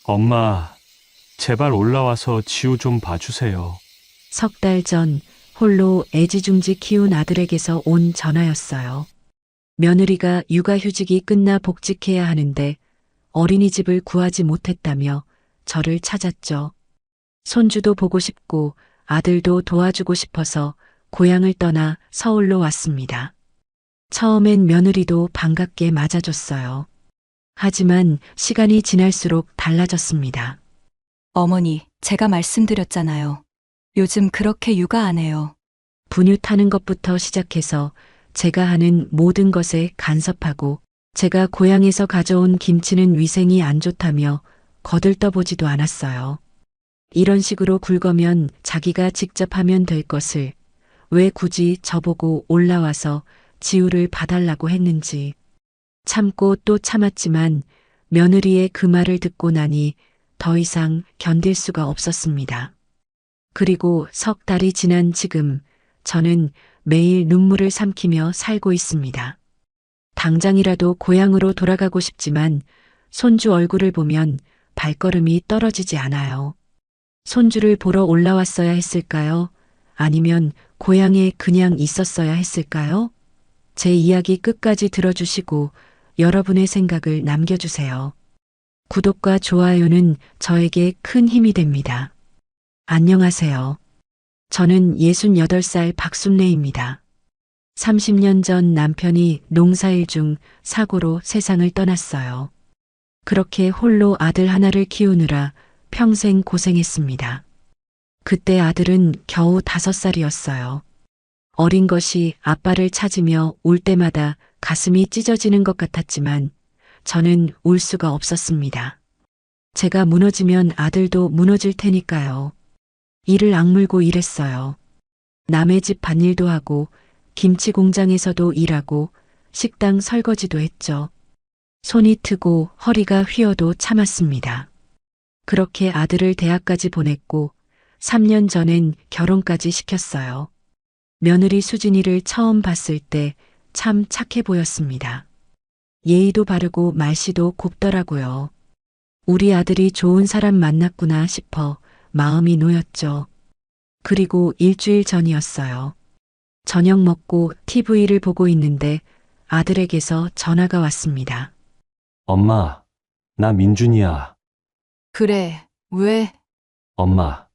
엄마, 제발 올라와서 지우 좀 봐주세요. 석 달 전 홀로 애지중지 키운 아들에게서 온 전화였어요. 며느리가 육아휴직이 끝나 복직해야 하는데 어린이집을 구하지 못했다며 저를 찾았죠. 손주도 보고 싶고 아들도 도와주고 싶어서 고향을 떠나 서울로 왔습니다. 처음엔 며느리도 반갑게 맞아줬어요. 하지만 시간이 지날수록 달라졌습니다. 어머니, 제가 말씀드렸잖아요. 요즘 그렇게 육아 안 해요. 분유 타는 것부터 시작해서 제가 하는 모든 것에 간섭하고 제가 고향에서 가져온 김치는 위생이 안 좋다며 거들떠보지도 않았어요. 이런 식으로 굴거면 자기가 직접 하면 될 것을 왜 굳이 저보고 올라와서 지우를 봐달라고 했는지. 참고 또 참았지만 며느리의 그 말을 듣고 나니 더 이상 견딜 수가 없었습니다. 그리고 석 달이 지난 지금 저는 매일 눈물을 삼키며 살고 있습니다. 당장이라도 고향으로 돌아가고 싶지만 손주 얼굴을 보면 발걸음이 떨어지지 않아요. 손주를 보러 올라왔어야 했을까요? 아니면 고향에 그냥 있었어야 했을까요? 제 이야기 끝까지 들어주시고 여러분의 생각을 남겨주세요. 구독과 좋아요는 저에게 큰 힘이 됩니다. 안녕하세요. 저는 68살 박순례입니다. 30년 전 남편이 농사일 중 사고로 세상을 떠났어요. 그렇게 홀로 아들 하나를 키우느라 평생 고생했습니다. 그때 아들은 겨우 5살이었어요. 어린 것이 아빠를 찾으며 울 때마다 가슴이 찢어지는 것 같았지만 저는 울 수가 없었습니다. 제가 무너지면 아들도 무너질 테니까요. 이를 악물고 일했어요. 남의 집 밭일도 하고 김치 공장에서도 일하고 식당 설거지도 했죠. 손이 트고 허리가 휘어도 참았습니다. 그렇게 아들을 대학까지 보냈고 3년 전엔 결혼까지 시켰어요. 며느리 수진이를 처음 봤을 때 참 착해 보였습니다. 예의도 바르고 말씨도 곱더라고요. 우리 아들이 좋은 사람 만났구나 싶어 마음이 놓였죠. 그리고 일주일 전이었어요. 저녁 먹고 TV를 보고 있는데 아들에게서 전화가 왔습니다. 엄마, 나 민준이야. 그래, 왜? 엄마,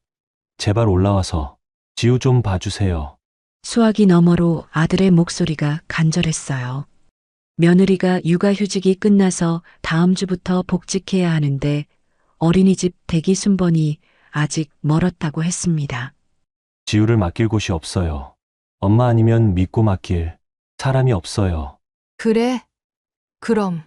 제발 올라와서 지우 좀 봐주세요. 수화기 너머로 아들의 목소리가 간절했어요. 며느리가 육아휴직이 끝나서 다음 주부터 복직해야 하는데 어린이집 대기 순번이 아직 멀었다고 했습니다. 지우를 맡길 곳이 없어요. 엄마 아니면 믿고 맡길 사람이 없어요. 그래? 그럼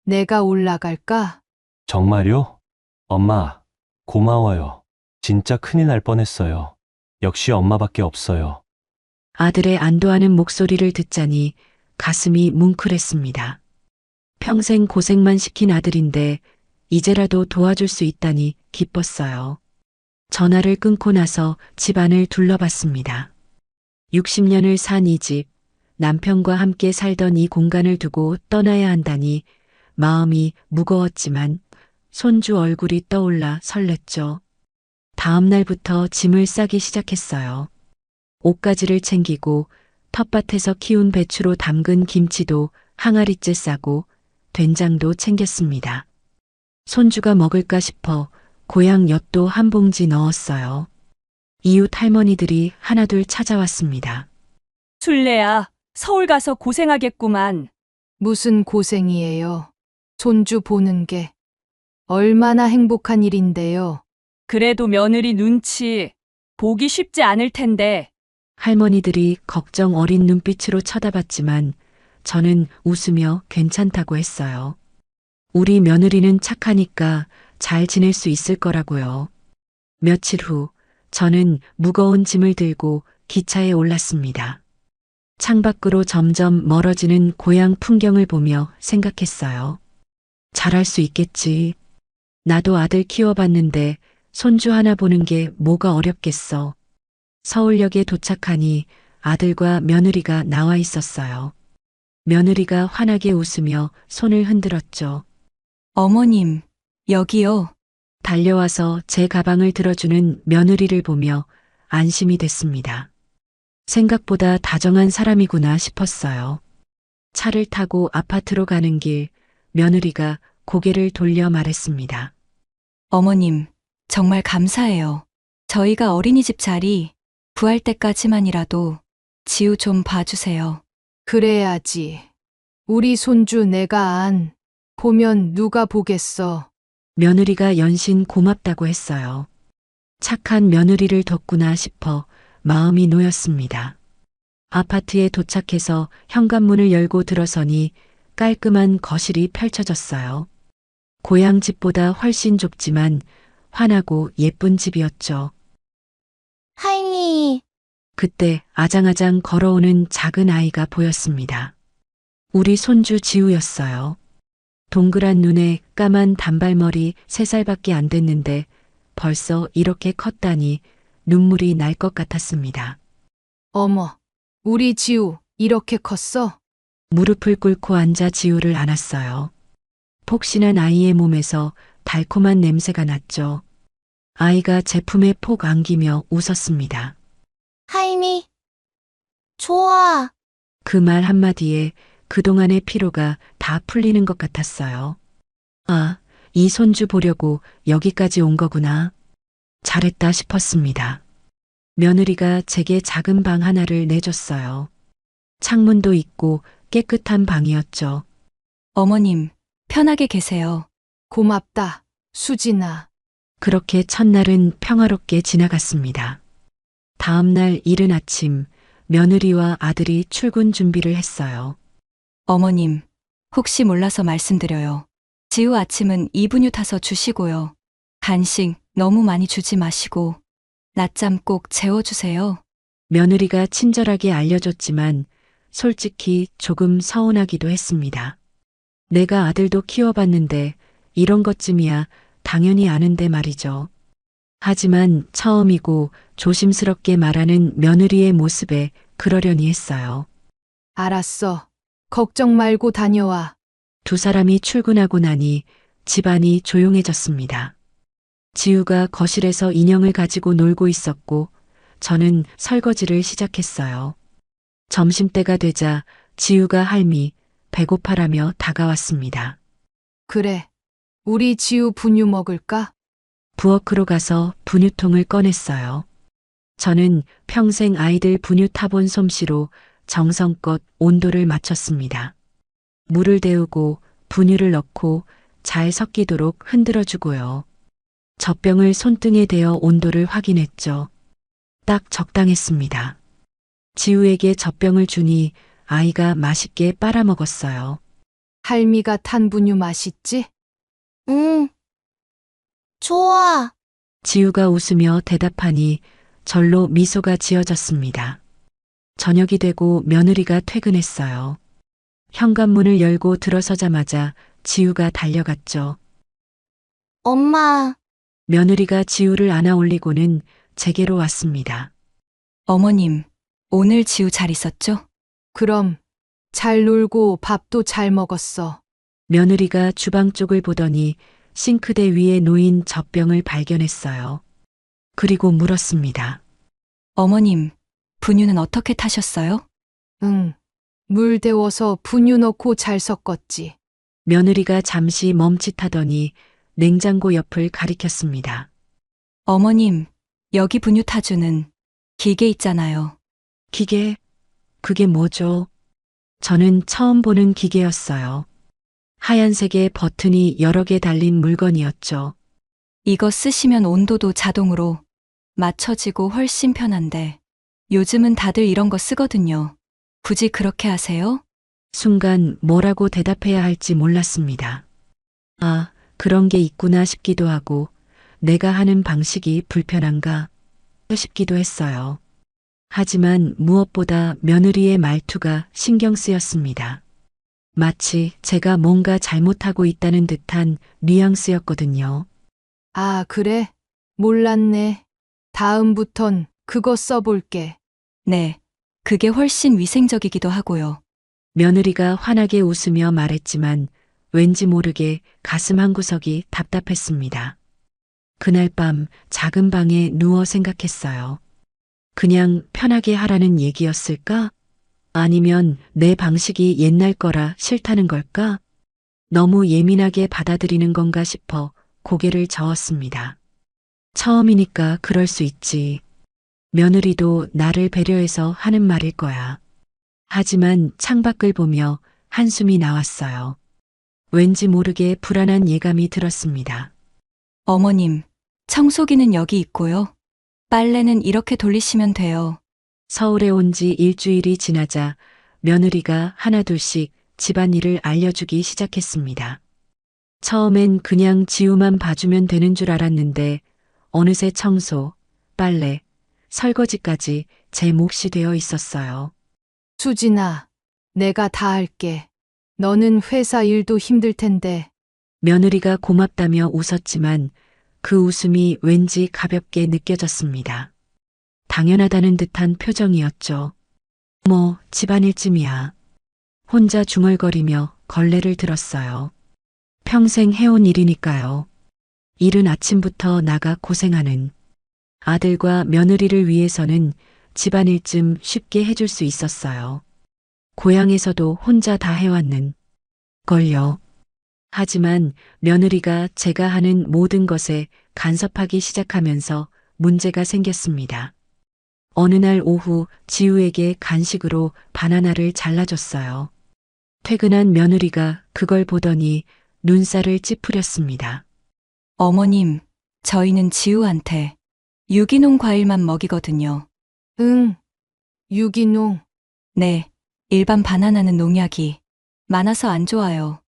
내가 올라갈까? 정말요? 엄마, 고마워요. 진짜 큰일 날 뻔했어요. 역시 엄마밖에 없어요. 아들의 안도하는 목소리를 듣자니 가슴이 뭉클했습니다. 평생 고생만 시킨 아들인데 이제라도 도와줄 수 있다니 기뻤어요. 전화를 끊고 나서 집안을 둘러봤습니다. 60년을 산 이 집, 남편과 함께 살던 이 공간을 두고 떠나야 한다니 마음이 무거웠지만 손주 얼굴이 떠올라 설렜죠. 다음 날부터 짐을 싸기 시작했어요. 옷가지를 챙기고 텃밭에서 키운 배추로 담근 김치도 항아리째 싸고 된장도 챙겼습니다. 손주가 먹을까 싶어 고향 엿도 한 봉지 넣었어요. 이웃 할머니들이 하나둘 찾아왔습니다. 순례야, 서울 가서 고생하겠구만. 무슨 고생이에요. 손주 보는 게 얼마나 행복한 일인데요. 그래도 며느리 눈치 보기 쉽지 않을 텐데. 할머니들이 걱정 어린 눈빛으로 쳐다봤지만 저는 웃으며 괜찮다고 했어요. 우리 며느리는 착하니까 잘 지낼 수 있을 거라고요. 며칠 후 저는 무거운 짐을 들고 기차에 올랐습니다. 창밖으로 점점 멀어지는 고향 풍경을 보며 생각했어요. 잘할 수 있겠지. 나도 아들 키워봤는데 손주 하나 보는 게 뭐가 어렵겠어. 서울역에 도착하니 아들과 며느리가 나와 있었어요. 며느리가 환하게 웃으며 손을 흔들었죠. 어머님, 여기요. 달려와서 제 가방을 들어주는 며느리를 보며 안심이 됐습니다. 생각보다 다정한 사람이구나 싶었어요. 차를 타고 아파트로 가는 길, 며느리가 고개를 돌려 말했습니다. 어머님, 정말 감사해요. 저희가 어린이집 자리 구할 때까지만이라도 지우 좀 봐주세요. 그래야지. 우리 손주 내가 안 보면 누가 보겠어. 며느리가 연신 고맙다고 했어요. 착한 며느리를 뒀구나 싶어 마음이 놓였습니다. 아파트에 도착해서 현관문을 열고 들어서니 깔끔한 거실이 펼쳐졌어요. 고향 집보다 훨씬 좁지만 환하고 예쁜 집이었죠. 할미, 그때 아장아장 걸어오는 작은 아이가 보였습니다. 우리 손주 지우였어요. 동그란 눈에 까만 단발머리 3살밖에 안 됐는데 벌써 이렇게 컸다니 눈물이 날 것 같았습니다. 어머, 우리 지우 이렇게 컸어? 무릎을 꿇고 앉아 지우를 안았어요. 폭신한 아이의 몸에서 달콤한 냄새가 났죠. 아이가 제 품에 폭 안기며 웃었습니다. 할미. 좋아. 그 말 한마디에 그동안의 피로가 다 풀리는 것 같았어요. 아, 이 손주 보려고 여기까지 온 거구나. 잘했다 싶었습니다. 며느리가 제게 작은 방 하나를 내줬어요. 창문도 있고 깨끗한 방이었죠. 어머님, 편하게 계세요. 고맙다, 수진아. 그렇게 첫날은 평화롭게 지나갔습니다. 다음 날 이른 아침, 며느리와 아들이 출근 준비를 했어요. 어머님, 혹시 몰라서 말씀드려요. 지우 아침은 이분유 타서 주시고요. 간식 너무 많이 주지 마시고 낮잠 꼭 재워주세요. 며느리가 친절하게 알려줬지만 솔직히 조금 서운하기도 했습니다. 내가 아들도 키워봤는데 이런 것쯤이야 당연히 아는데 말이죠. 하지만 처음이고 조심스럽게 말하는 며느리의 모습에 그러려니 했어요. 알았어. 걱정 말고 다녀와. 두 사람이 출근하고 나니 집안이 조용해졌습니다. 지우가 거실에서 인형을 가지고 놀고 있었고 저는 설거지를 시작했어요. 점심때가 되자 지우가 할미 배고파라며 다가왔습니다. 그래. 우리 지우 분유 먹을까? 부엌으로 가서 분유통을 꺼냈어요. 저는 평생 아이들 분유 타본 솜씨로 정성껏 온도를 맞췄습니다. 물을 데우고 분유를 넣고 잘 섞이도록 흔들어 주고요. 젖병을 손등에 대어 온도를 확인했죠. 딱 적당했습니다. 지우에게 젖병을 주니 아이가 맛있게 빨아먹었어요. 할미가 탄 분유 맛있지? 응. 좋아. 지우가 웃으며 대답하니 절로 미소가 지어졌습니다. 저녁이 되고 며느리가 퇴근했어요. 현관문을 열고 들어서자마자 지우가 달려갔죠. 엄마, 며느리가 지우를 안아 올리고는 제게로 왔습니다. 어머님, 오늘 지우 잘 있었죠? 그럼 잘 놀고 밥도 잘 먹었어. 며느리가 주방 쪽을 보더니 싱크대 위에 놓인 젖병을 발견했어요. 그리고 물었습니다. 어머님, 분유는 어떻게 타셨어요? 응. 물 데워서 분유 넣고 잘 섞었지. 며느리가 잠시 멈칫하더니 냉장고 옆을 가리켰습니다. 어머님, 여기 분유 타주는 기계 있잖아요. 기계? 그게 뭐죠? 저는 처음 보는 기계였어요. 하얀색의 버튼이 여러 개 달린 물건이었죠. 이거 쓰시면 온도도 자동으로 맞춰지고 훨씬 편한데 요즘은 다들 이런 거 쓰거든요. 굳이 그렇게 하세요? 순간 뭐라고 대답해야 할지 몰랐습니다. 아, 그런 게 있구나 싶기도 하고 내가 하는 방식이 불편한가 싶기도 했어요. 하지만 무엇보다 며느리의 말투가 신경 쓰였습니다. 마치 제가 뭔가 잘못하고 있다는 듯한 뉘앙스였거든요. 아, 그래? 몰랐네. 다음부턴 그거 써볼게. 네, 그게 훨씬 위생적이기도 하고요. 며느리가 환하게 웃으며 말했지만 왠지 모르게 가슴 한구석이 답답했습니다. 그날 밤 작은 방에 누워 생각했어요. 그냥 편하게 하라는 얘기였을까? 아니면 내 방식이 옛날 거라 싫다는 걸까? 너무 예민하게 받아들이는 건가 싶어 고개를 저었습니다. 처음이니까 그럴 수 있지. 며느리도 나를 배려해서 하는 말일 거야. 하지만 창밖을 보며 한숨이 나왔어요. 왠지 모르게 불안한 예감이 들었습니다. 어머님, 청소기는 여기 있고요. 빨래는 이렇게 돌리시면 돼요. 서울에 온 지 일주일이 지나자 며느리가 하나둘씩 집안일을 알려주기 시작했습니다. 처음엔 그냥 지우만 봐주면 되는 줄 알았는데 어느새 청소, 빨래, 설거지까지 제 몫이 되어 있었어요. 수진아, 내가 다 할게. 너는 회사 일도 힘들 텐데. 며느리가 고맙다며 웃었지만 그 웃음이 왠지 가볍게 느껴졌습니다. 당연하다는 듯한 표정이었죠. 뭐 집안일쯤이야. 혼자 중얼거리며 걸레를 들었어요. 평생 해온 일이니까요. 이른 아침부터 나가 고생하는 아들과 며느리를 위해서는 집안일 좀 쉽게 해줄 수 있었어요. 고향에서도 혼자 다 해왔는 걸요. 하지만 며느리가 제가 하는 모든 것에 간섭하기 시작하면서 문제가 생겼습니다. 어느 날 오후 지우에게 간식으로 바나나를 잘라줬어요. 퇴근한 며느리가 그걸 보더니 눈살을 찌푸렸습니다. 어머님, 저희는 지우한테 유기농 과일만 먹이거든요. 응. 유기농. 네, 일반 바나나는 농약이 많아서 안 좋아요.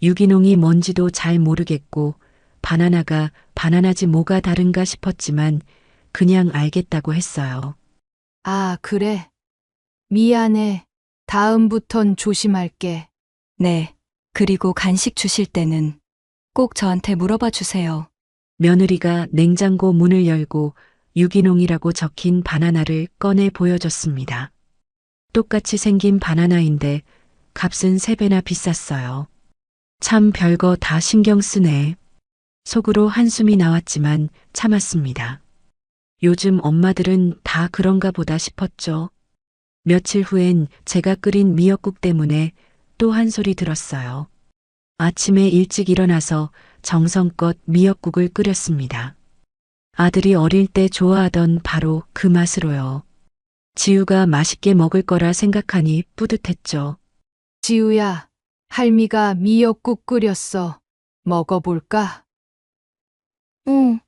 유기농이 뭔지도 잘 모르겠고 바나나가 바나나지 뭐가 다른가 싶었지만 그냥 알겠다고 했어요. 아, 그래. 미안해. 다음부턴 조심할게. 네, 그리고 간식 주실 때는 꼭 저한테 물어봐 주세요. 며느리가 냉장고 문을 열고 유기농이라고 적힌 바나나를 꺼내 보여줬습니다. 똑같이 생긴 바나나인데 값은 3배나 비쌌어요. 참 별거 다 신경 쓰네. 속으로 한숨이 나왔지만 참았습니다. 요즘 엄마들은 다 그런가 보다 싶었죠. 며칠 후엔 제가 끓인 미역국 때문에 또 한 소리 들었어요. 아침에 일찍 일어나서 정성껏 미역국을 끓였습니다. 아들이 어릴 때 좋아하던 바로 그 맛으로요. 지우가 맛있게 먹을 거라 생각하니 뿌듯했죠. 지우야, 할미가 미역국 끓였어. 먹어볼까? 응.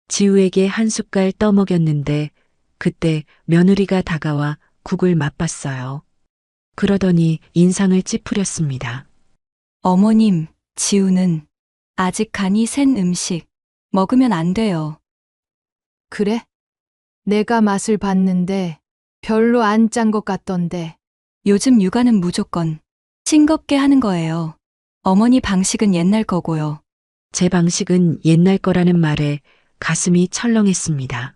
지우에게 한 숟갈 떠먹였는데 그때 며느리가 다가와 국을 맛봤어요. 그러더니 인상을 찌푸렸습니다. 어머님, 지우는 아직 간이 센 음식 먹으면 안 돼요. 그래? 내가 맛을 봤는데 별로 안 짠 것 같던데. 요즘 육아는 무조건 싱겁게 하는 거예요. 어머니 방식은 옛날 거고요. 제 방식은 옛날 거라는 말에 가슴이 철렁했습니다.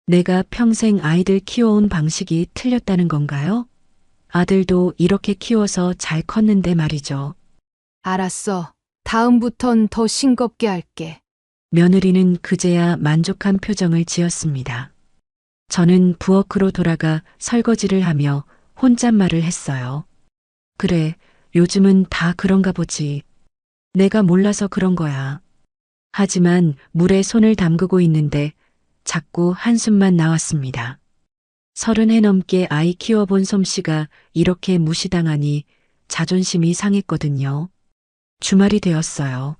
내가 평생 아이들 키워온 방식이 틀렸다는 건가요? 아들도 이렇게 키워서 잘 컸는데 말이죠. 알았어. 다음부턴 더 싱겁게 할게. 며느리는 그제야 만족한 표정을 지었습니다. 저는 부엌으로 돌아가 설거지를 하며 혼잣말을 했어요. 그래, 요즘은 다 그런가 보지. 내가 몰라서 그런 거야. 하지만 물에 손을 담그고 있는데 자꾸 한숨만 나왔습니다. 30해 넘게 아이 키워본 솜씨가 이렇게 무시당하니 자존심이 상했거든요. 주말이 되었어요.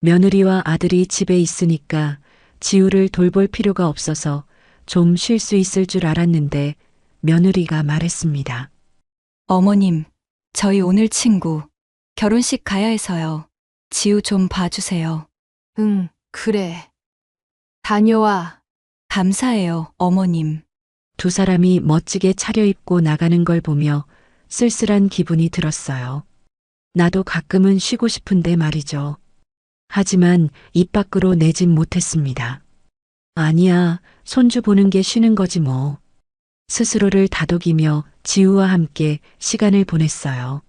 며느리와 아들이 집에 있으니까 지우를 돌볼 필요가 없어서 좀 쉴 수 있을 줄 알았는데 며느리가 말했습니다. 어머님, 저희 오늘 친구 결혼식 가야 해서요. 지우 좀 봐주세요. 응, 그래. 다녀와. 감사해요, 어머님. 두 사람이 멋지게 차려입고 나가는 걸 보며 쓸쓸한 기분이 들었어요. 나도 가끔은 쉬고 싶은데 말이죠. 하지만 입 밖으로 내진 못했습니다. 아니야, 손주 보는 게 쉬는 거지 뭐. 스스로를 다독이며 지우와 함께 시간을 보냈어요.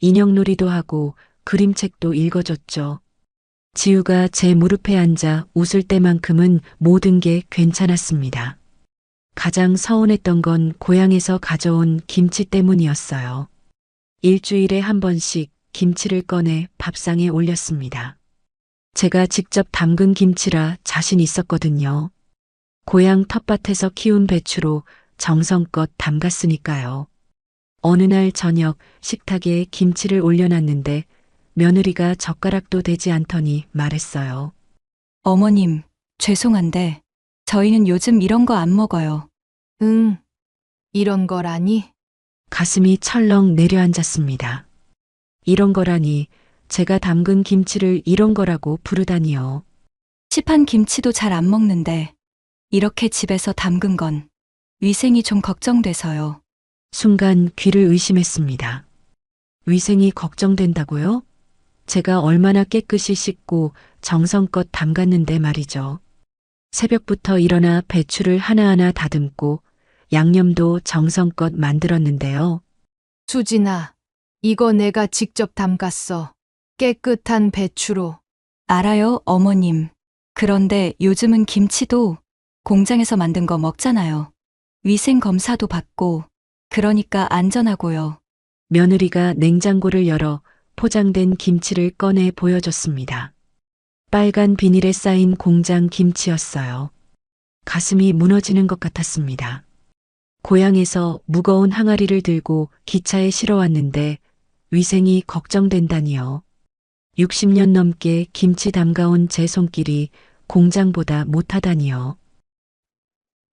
인형놀이도 하고 그림책도 읽어줬죠. 지우가 제 무릎에 앉아 웃을 때만큼은 모든 게 괜찮았습니다. 가장 서운했던 건 고향에서 가져온 김치 때문이었어요. 일주일에 한 번씩 김치를 꺼내 밥상에 올렸습니다. 제가 직접 담근 김치라 자신 있었거든요. 고향 텃밭에서 키운 배추로 정성껏 담갔으니까요. 어느 날 저녁 식탁에 김치를 올려놨는데 며느리가 젓가락도 대지 않더니 말했어요. 어머님, 죄송한데 저희는 요즘 이런 거 안 먹어요. 응, 이런 거라니? 가슴이 철렁 내려앉았습니다. 이런 거라니 제가 담근 김치를 이런 거라고 부르다니요. 시판 김치도 잘 안 먹는데 이렇게 집에서 담근 건 위생이 좀 걱정돼서요. 순간 귀를 의심했습니다. 위생이 걱정된다고요? 제가 얼마나 깨끗이 씻고 정성껏 담갔는데 말이죠. 새벽부터 일어나 배추를 하나하나 다듬고 양념도 정성껏 만들었는데요. 수진아, 이거 내가 직접 담갔어. 깨끗한 배추로. 알아요, 어머님. 그런데 요즘은 김치도 공장에서 만든 거 먹잖아요. 위생 검사도 받고, 그러니까 안전하고요. 며느리가 냉장고를 열어 포장된 김치를 꺼내 보여줬습니다. 빨간 비닐에 쌓인 공장 김치였어요. 가슴이 무너지는 것 같았습니다. 고향에서 무거운 항아리를 들고 기차에 실어왔는데 위생이 걱정된다니요. 60년 넘게 김치 담가온 제 손길이 공장보다 못하다니요.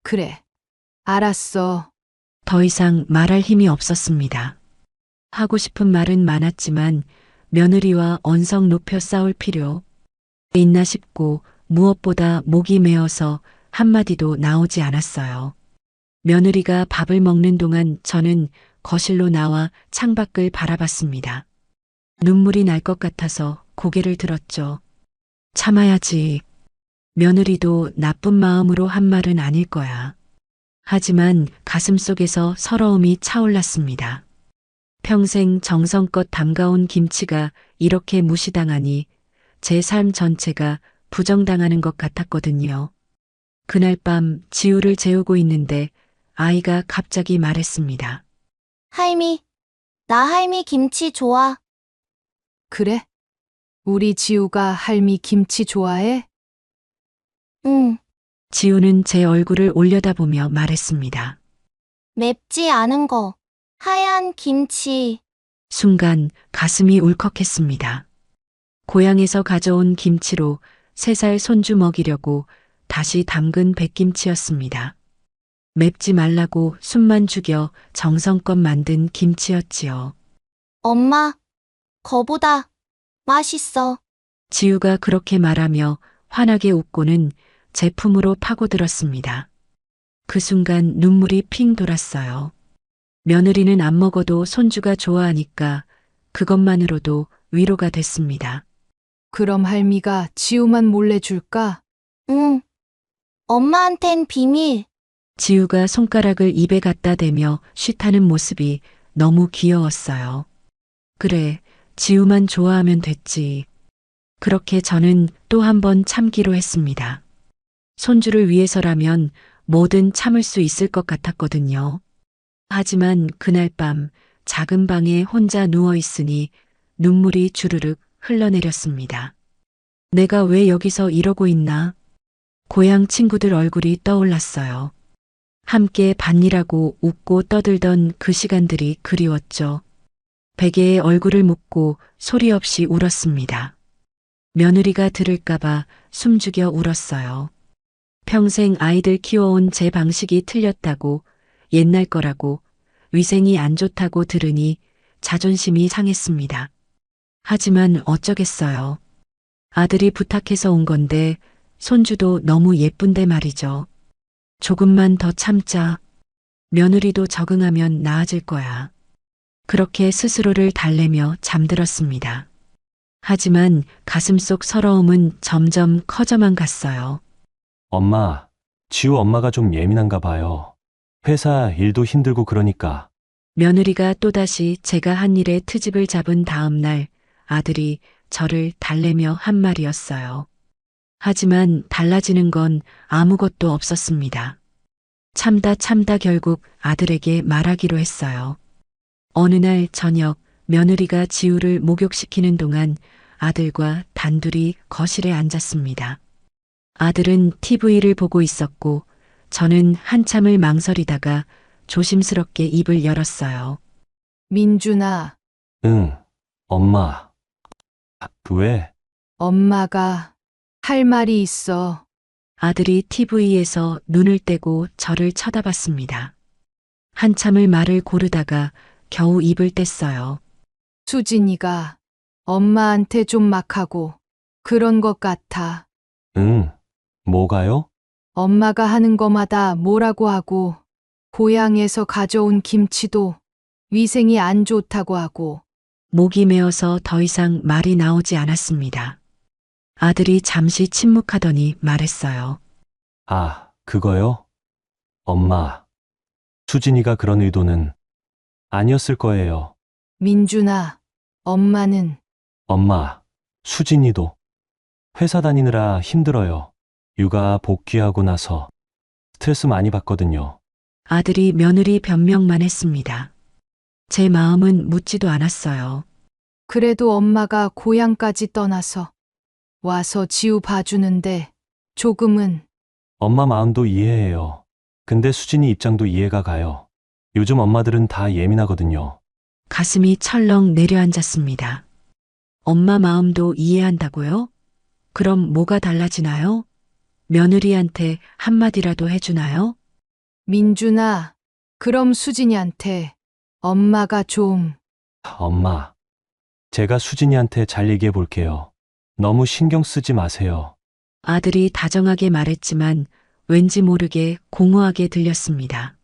그래. 알았어. 더 이상 말할 힘이 없었습니다. 하고 싶은 말은 많았지만 며느리와 언성 높여 싸울 필요 있나 싶고 무엇보다 목이 메어서 한마디도 나오지 않았어요. 며느리가 밥을 먹는 동안 저는 거실로 나와 창밖을 바라봤습니다. 눈물이 날 것 같아서 고개를 들었죠. 참아야지. 며느리도 나쁜 마음으로 한 말은 아닐 거야. 하지만 가슴속에서 서러움이 차올랐습니다. 평생 정성껏 담가온 김치가 이렇게 무시당하니 제 삶 전체가 부정당하는 것 같았거든요. 그날 밤 지우를 재우고 있는데 아이가 갑자기 말했습니다. 할미, 나 할미 김치 좋아. 그래? 우리 지우가 할미 김치 좋아해? 응, 지우는 제 얼굴을 올려다보며 말했습니다. 맵지 않은 거. 하얀 김치. 순간 가슴이 울컥했습니다. 고향에서 가져온 김치로 3살 손주 먹이려고 다시 담근 백김치였습니다. 맵지 말라고 숨만 죽여 정성껏 만든 김치였지요. 엄마, 거보다 맛있어. 지우가 그렇게 말하며 환하게 웃고는 제 품으로 파고들었습니다. 그 순간 눈물이 핑 돌았어요. 며느리는 안 먹어도 손주가 좋아하니까 그것만으로도 위로가 됐습니다. 그럼 할미가 지우만 몰래 줄까? 응. 엄마한텐 비밀. 지우가 손가락을 입에 갖다 대며 쉿하는 모습이 너무 귀여웠어요. 그래, 지우만 좋아하면 됐지. 그렇게 저는 또 한 번 참기로 했습니다. 손주를 위해서라면 뭐든 참을 수 있을 것 같았거든요. 하지만 그날 밤 작은 방에 혼자 누워 있으니 눈물이 주르륵 흘러내렸습니다. 내가 왜 여기서 이러고 있나? 고향 친구들 얼굴이 떠올랐어요. 함께 밭일하고 웃고 떠들던 그 시간들이 그리웠죠. 베개에 얼굴을 묻고 소리 없이 울었습니다. 며느리가 들을까봐 숨죽여 울었어요. 평생 아이들 키워온 제 방식이 틀렸다고, 옛날 거라고, 위생이 안 좋다고 들으니 자존심이 상했습니다. 하지만 어쩌겠어요. 아들이 부탁해서 온 건데 손주도 너무 예쁜데 말이죠. 조금만 더 참자. 며느리도 적응하면 나아질 거야. 그렇게 스스로를 달래며 잠들었습니다. 하지만 가슴속 서러움은 점점 커져만 갔어요. 엄마, 지우 엄마가 좀 예민한가 봐요. 회사 일도 힘들고 그러니까. 며느리가 또다시 제가 한 일에 트집을 잡은 다음 날 아들이 저를 달래며 한 말이었어요. 하지만 달라지는 건 아무것도 없었습니다. 참다 결국 아들에게 말하기로 했어요. 어느 날 저녁 며느리가 지우를 목욕시키는 동안 아들과 단둘이 거실에 앉았습니다. 아들은 TV를 보고 있었고 저는 한참을 망설이다가 조심스럽게 입을 열었어요. 민준아, 응, 엄마. 왜? 엄마가 할 말이 있어. 아들이 TV에서 눈을 떼고 저를 쳐다봤습니다. 한참을 말을 고르다가 겨우 입을 뗐어요. 수진이가 엄마한테 좀 막하고 그런 것 같아. 응, 뭐가요? 엄마가 하는 거마다 뭐라고 하고, 고향에서 가져온 김치도 위생이 안 좋다고 하고, 목이 메어서 더 이상 말이 나오지 않았습니다. 아들이 잠시 침묵하더니 말했어요. 아, 그거요? 엄마. 수진이가 그런 의도는 아니었을 거예요. 민준아, 엄마는 엄마, 수진이도 회사 다니느라 힘들어요. 육아 복귀하고 나서 스트레스 많이 받거든요. 아들이 며느리 변명만 했습니다. 제 마음은 묻지도 않았어요. 그래도 엄마가 고향까지 떠나서 와서 지우 봐주는데 조금은 엄마 마음도 이해해요. 근데 수진이 입장도 이해가 가요. 요즘 엄마들은 다 예민하거든요. 가슴이 철렁 내려앉았습니다. 엄마 마음도 이해한다고요? 그럼 뭐가 달라지나요? 며느리한테 한마디라도 해주나요? 민준아, 그럼 수진이한테 엄마가 좀 엄마, 제가 수진이한테 잘 얘기해 볼게요. 너무 신경 쓰지 마세요. 아들이 다정하게 말했지만 왠지 모르게 공허하게 들렸습니다.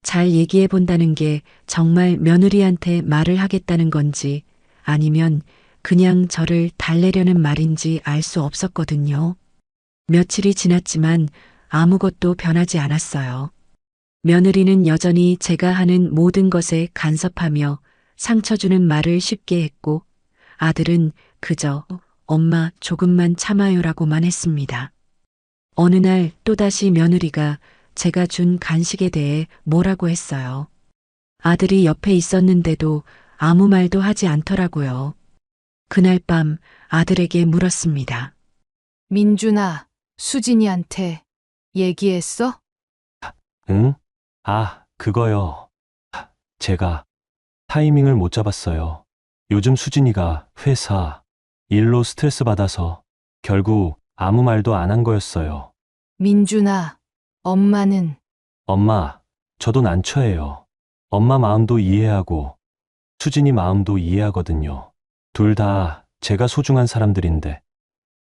잘 얘기해 본다는 게 정말 며느리한테 말을 하겠다는 건지 아니면 그냥 저를 달래려는 말인지 알 수 없었거든요. 며칠이 지났지만 아무것도 변하지 않았어요. 며느리는 여전히 제가 하는 모든 것에 간섭하며 상처 주는 말을 쉽게 했고 아들은 그저 엄마 조금만 참아요라고만 했습니다. 어느 날 또다시 며느리가 제가 준 간식에 대해 뭐라고 했어요. 아들이 옆에 있었는데도 아무 말도 하지 않더라고요. 그날 밤 아들에게 물었습니다. 민준아, 수진이한테 얘기했어? 응? 아, 그거요. 제가 타이밍을 못 잡았어요. 요즘 수진이가 회사, 일로 스트레스 받아서 결국 아무 말도 안 한 거였어요. 민준아, 엄마는 엄마, 저도 난처해요. 엄마 마음도 이해하고 수진이 마음도 이해하거든요. 둘 다 제가 소중한 사람들인데.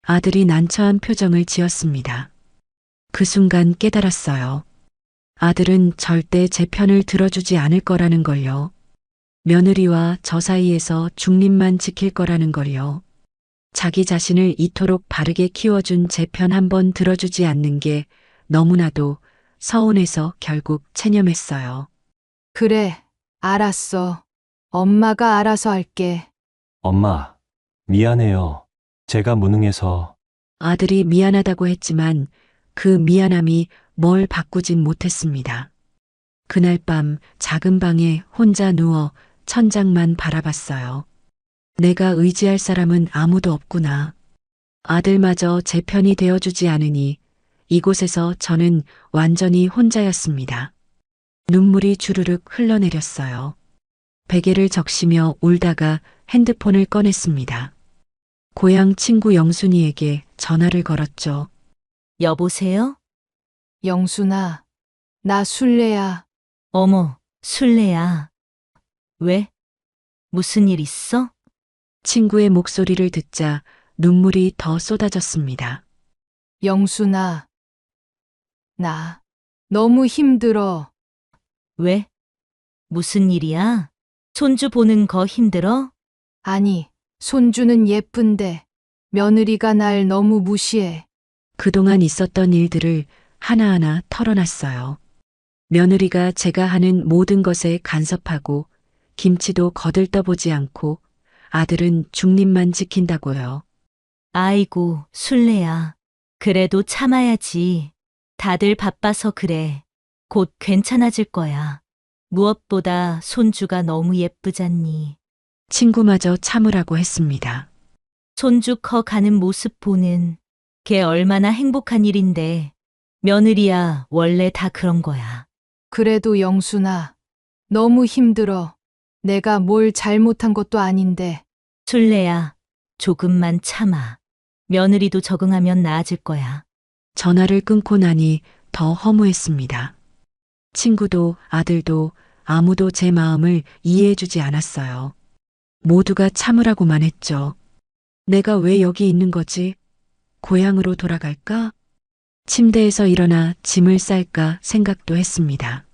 아들이 난처한 표정을 지었습니다. 그 순간 깨달았어요. 아들은 절대 제 편을 들어주지 않을 거라는 걸요. 며느리와 저 사이에서 중립만 지킬 거라는 걸요. 자기 자신을 이토록 바르게 키워준 제 편 한번 들어주지 않는 게 너무나도 서운해서 결국 체념했어요. 그래, 알았어. 엄마가 알아서 할게. 엄마, 미안해요. 제가 무능해서. 아들이 미안하다고 했지만 그 미안함이 뭘 바꾸진 못했습니다. 그날 밤 작은 방에 혼자 누워 천장만 바라봤어요. 내가 의지할 사람은 아무도 없구나. 아들마저 제 편이 되어주지 않으니 이곳에서 저는 완전히 혼자였습니다. 눈물이 주르륵 흘러내렸어요. 베개를 적시며 울다가 핸드폰을 꺼냈습니다. 고향 친구 영순이에게 전화를 걸었죠. 여보세요? 영순아, 나 술래야. 어머, 술래야. 왜? 무슨 일 있어? 친구의 목소리를 듣자 눈물이 더 쏟아졌습니다. 영순아, 나 너무 힘들어. 왜? 무슨 일이야? 손주 보는 거 힘들어? 아니, 손주는 예쁜데 며느리가 날 너무 무시해. 그동안 있었던 일들을 하나하나 털어놨어요. 며느리가 제가 하는 모든 것에 간섭하고 김치도 거들떠보지 않고 아들은 중립만 지킨다고요. 아이고, 술래야. 그래도 참아야지. 다들 바빠서 그래. 곧 괜찮아질 거야. 무엇보다 손주가 너무 예쁘잖니. 친구마저 참으라고 했습니다. 손주 커 가는 모습 보는 걔 얼마나 행복한 일인데. 며느리야, 원래 다 그런 거야. 그래도 영순아, 너무 힘들어. 내가 뭘 잘못한 것도 아닌데. 술래야, 조금만 참아. 며느리도 적응하면 나아질 거야. 전화를 끊고 나니 더 허무했습니다. 친구도 아들도 아무도 제 마음을 이해해주지 않았어요. 모두가 참으라고만 했죠. 내가 왜 여기 있는 거지? 고향으로 돌아갈까? 침대에서 일어나 짐을 쌀까 생각도 했습니다.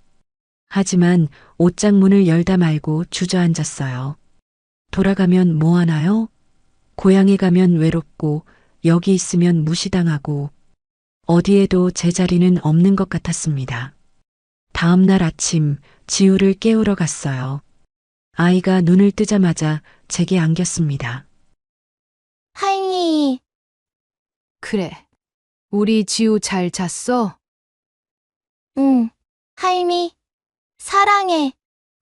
하지만 옷장 문을 열다 말고 주저앉았어요. 돌아가면 뭐 하나요? 고향에 가면 외롭고 여기 있으면 무시당하고 어디에도 제 자리는 없는 것 같았습니다. 다음 날 아침 지우를 깨우러 갔어요. 아이가 눈을 뜨자마자 제게 안겼습니다. 할미, 그래. 우리 지우 잘 잤어? 응. 할미, 사랑해.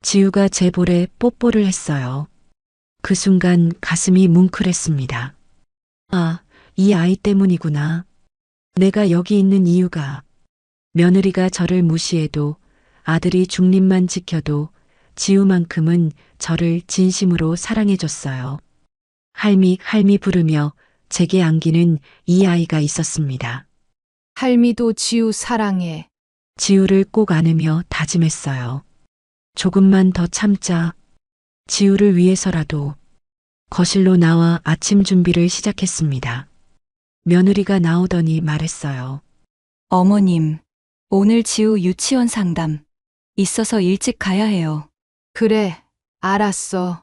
지우가 제 볼에 뽀뽀를 했어요. 그 순간 가슴이 뭉클했습니다. 아, 이 아이 때문이구나. 내가 여기 있는 이유가 며느리가 저를 무시해도 아들이 중립만 지켜도 지우만큼은 저를 진심으로 사랑해줬어요. 할미, 할미 부르며 제게 안기는 이 아이가 있었습니다. 할미도 지우 사랑해. 지우를 꼭 안으며 다짐했어요. 조금만 더 참자. 지우를 위해서라도. 거실로 나와 아침 준비를 시작했습니다. 며느리가 나오더니 말했어요. 어머님, 오늘 지우 유치원 상담 있어서 일찍 가야 해요. 그래, 알았어.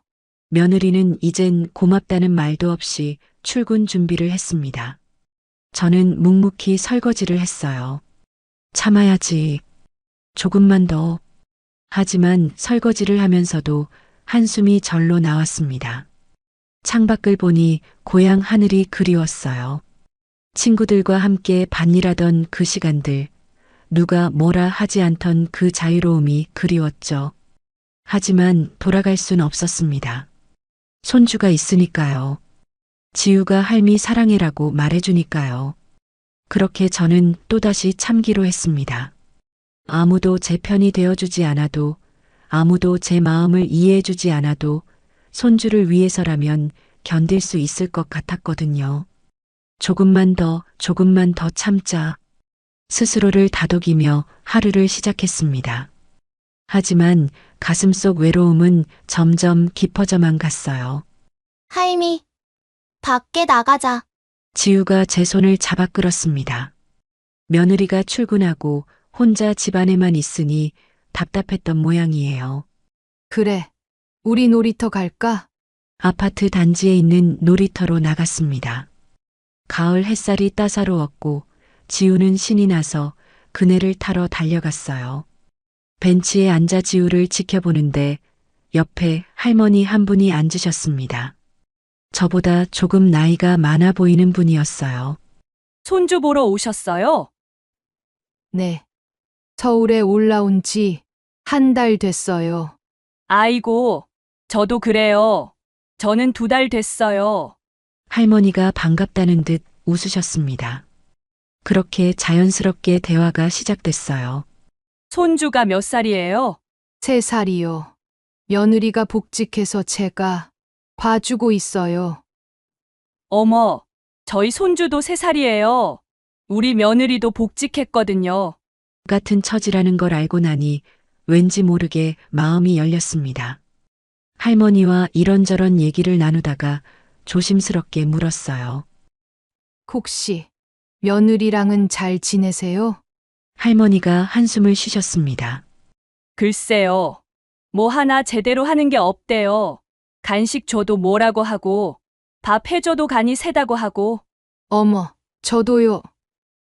며느리는 이젠 고맙다는 말도 없이 출근 준비를 했습니다. 저는 묵묵히 설거지를 했어요. 참아야지. 조금만 더. 하지만 설거지를 하면서도 한숨이 절로 나왔습니다. 창밖을 보니 고향 하늘이 그리웠어요. 친구들과 함께 반일하던 그 시간들, 누가 뭐라 하지 않던 그 자유로움이 그리웠죠. 하지만 돌아갈 순 없었습니다. 손주가 있으니까요. 지우가 할미 사랑해라고 말해주니까요. 그렇게 저는 또다시 참기로 했습니다. 아무도 제 편이 되어주지 않아도, 아무도 제 마음을 이해해주지 않아도 손주를 위해서라면 견딜 수 있을 것 같았거든요. 조금만 더 참자. 스스로를 다독이며 하루를 시작했습니다. 하지만 가슴속 외로움은 점점 깊어져만 갔어요. 할미, 밖에 나가자. 지우가 제 손을 잡아 끌었습니다. 며느리가 출근하고 혼자 집안에만 있으니 답답했던 모양이에요. 그래. 우리 놀이터 갈까? 아파트 단지에 있는 놀이터로 나갔습니다. 가을 햇살이 따사로웠고 지우는 신이 나서 그네를 타러 달려갔어요. 벤치에 앉아 지우를 지켜보는데 옆에 할머니 한 분이 앉으셨습니다. 저보다 조금 나이가 많아 보이는 분이었어요. 손주 보러 오셨어요? 네. 서울에 올라온 지 한 달 됐어요. 아이고, 저도 그래요. 저는 2달 됐어요. 할머니가 반갑다는 듯 웃으셨습니다. 그렇게 자연스럽게 대화가 시작됐어요. 손주가 몇 살이에요? 3살이요. 며느리가 복직해서 제가 봐주고 있어요. 어머, 저희 손주도 3살이에요. 우리 며느리도 복직했거든요. 같은 처지라는 걸 알고 나니 왠지 모르게 마음이 열렸습니다. 할머니와 이런저런 얘기를 나누다가 조심스럽게 물었어요. 혹시 며느리랑은 잘 지내세요? 할머니가 한숨을 쉬셨습니다. 글쎄요. 뭐 하나 제대로 하는 게 없대요. 간식 줘도 뭐라고 하고, 밥 해줘도 간이 세다고 하고. 어머, 저도요.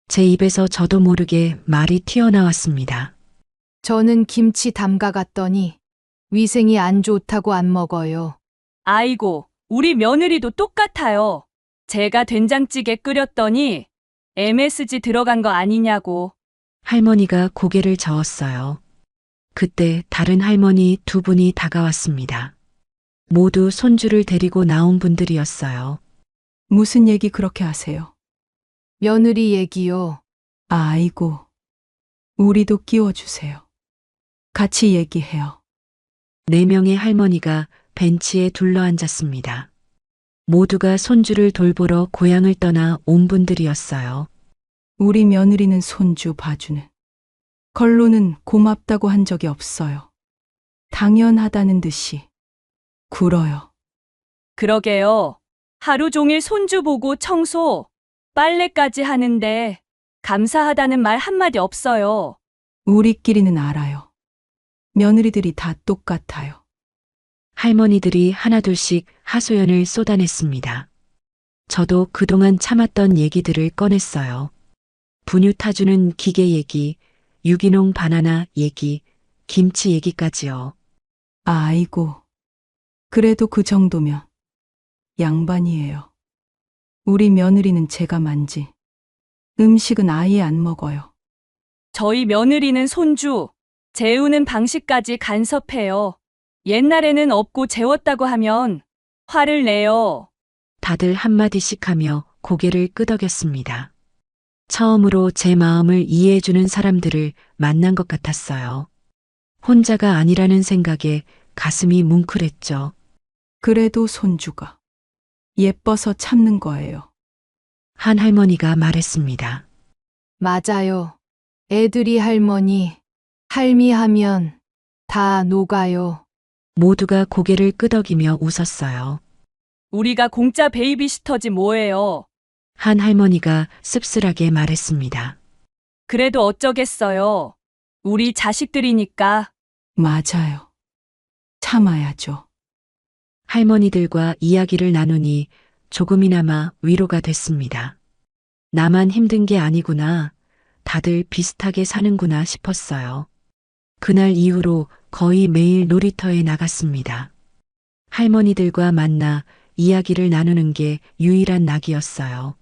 제 입에서 저도 모르게 말이 튀어나왔습니다. 저는 김치 담가 갔더니 위생이 안 좋다고 안 먹어요. 아이고, 우리 며느리도 똑같아요. 제가 된장찌개 끓였더니 MSG 들어간 거 아니냐고. 할머니가 고개를 저었어요. 그때 다른 할머니 두 분이 다가왔습니다. 모두 손주를 데리고 나온 분들이었어요. 무슨 얘기 그렇게 하세요? 며느리 얘기요. 아이고, 우리도 끼워주세요. 같이 얘기해요. 4명의 할머니가 벤치에 둘러앉았습니다. 모두가 손주를 돌보러 고향을 떠나 온 분들이었어요. 우리 며느리는 손주 봐주는 걸로는 고맙다고 한 적이 없어요. 당연하다는 듯이 굴어요. 그러게요. 하루 종일 손주 보고 청소, 빨래까지 하는데 감사하다는 말 한마디 없어요. 우리끼리는 알아요. 며느리들이 다 똑같아요. 할머니들이 하나둘씩 하소연을 쏟아냈습니다. 저도 그동안 참았던 얘기들을 꺼냈어요. 분유 타주는 기계 얘기, 유기농 바나나 얘기, 김치 얘기까지요. 아이고, 그래도 그 정도면 양반이에요. 우리 며느리는 제가 만지 음식은 아예 안 먹어요. 저희 며느리는 손주, 재우는 방식까지 간섭해요. 옛날에는 없고 재웠다고 하면 화를 내요. 다들 한마디씩 하며 고개를 끄덕였습니다. 처음으로 제 마음을 이해해주는 사람들을 만난 것 같았어요. 혼자가 아니라는 생각에 가슴이 뭉클했죠. 그래도 손주가 예뻐서 참는 거예요. 한 할머니가 말했습니다. 맞아요. 애들이 할머니, 할미 하면 다 녹아요. 모두가 고개를 끄덕이며 웃었어요. 우리가 공짜 베이비시터지 뭐예요. 한 할머니가 씁쓸하게 말했습니다. 그래도 어쩌겠어요. 우리 자식들이니까. 맞아요. 참아야죠. 할머니들과 이야기를 나누니 조금이나마 위로가 됐습니다. 나만 힘든 게 아니구나. 다들 비슷하게 사는구나 싶었어요. 그날 이후로 거의 매일 놀이터에 나갔습니다. 할머니들과 만나 이야기를 나누는 게 유일한 낙이었어요.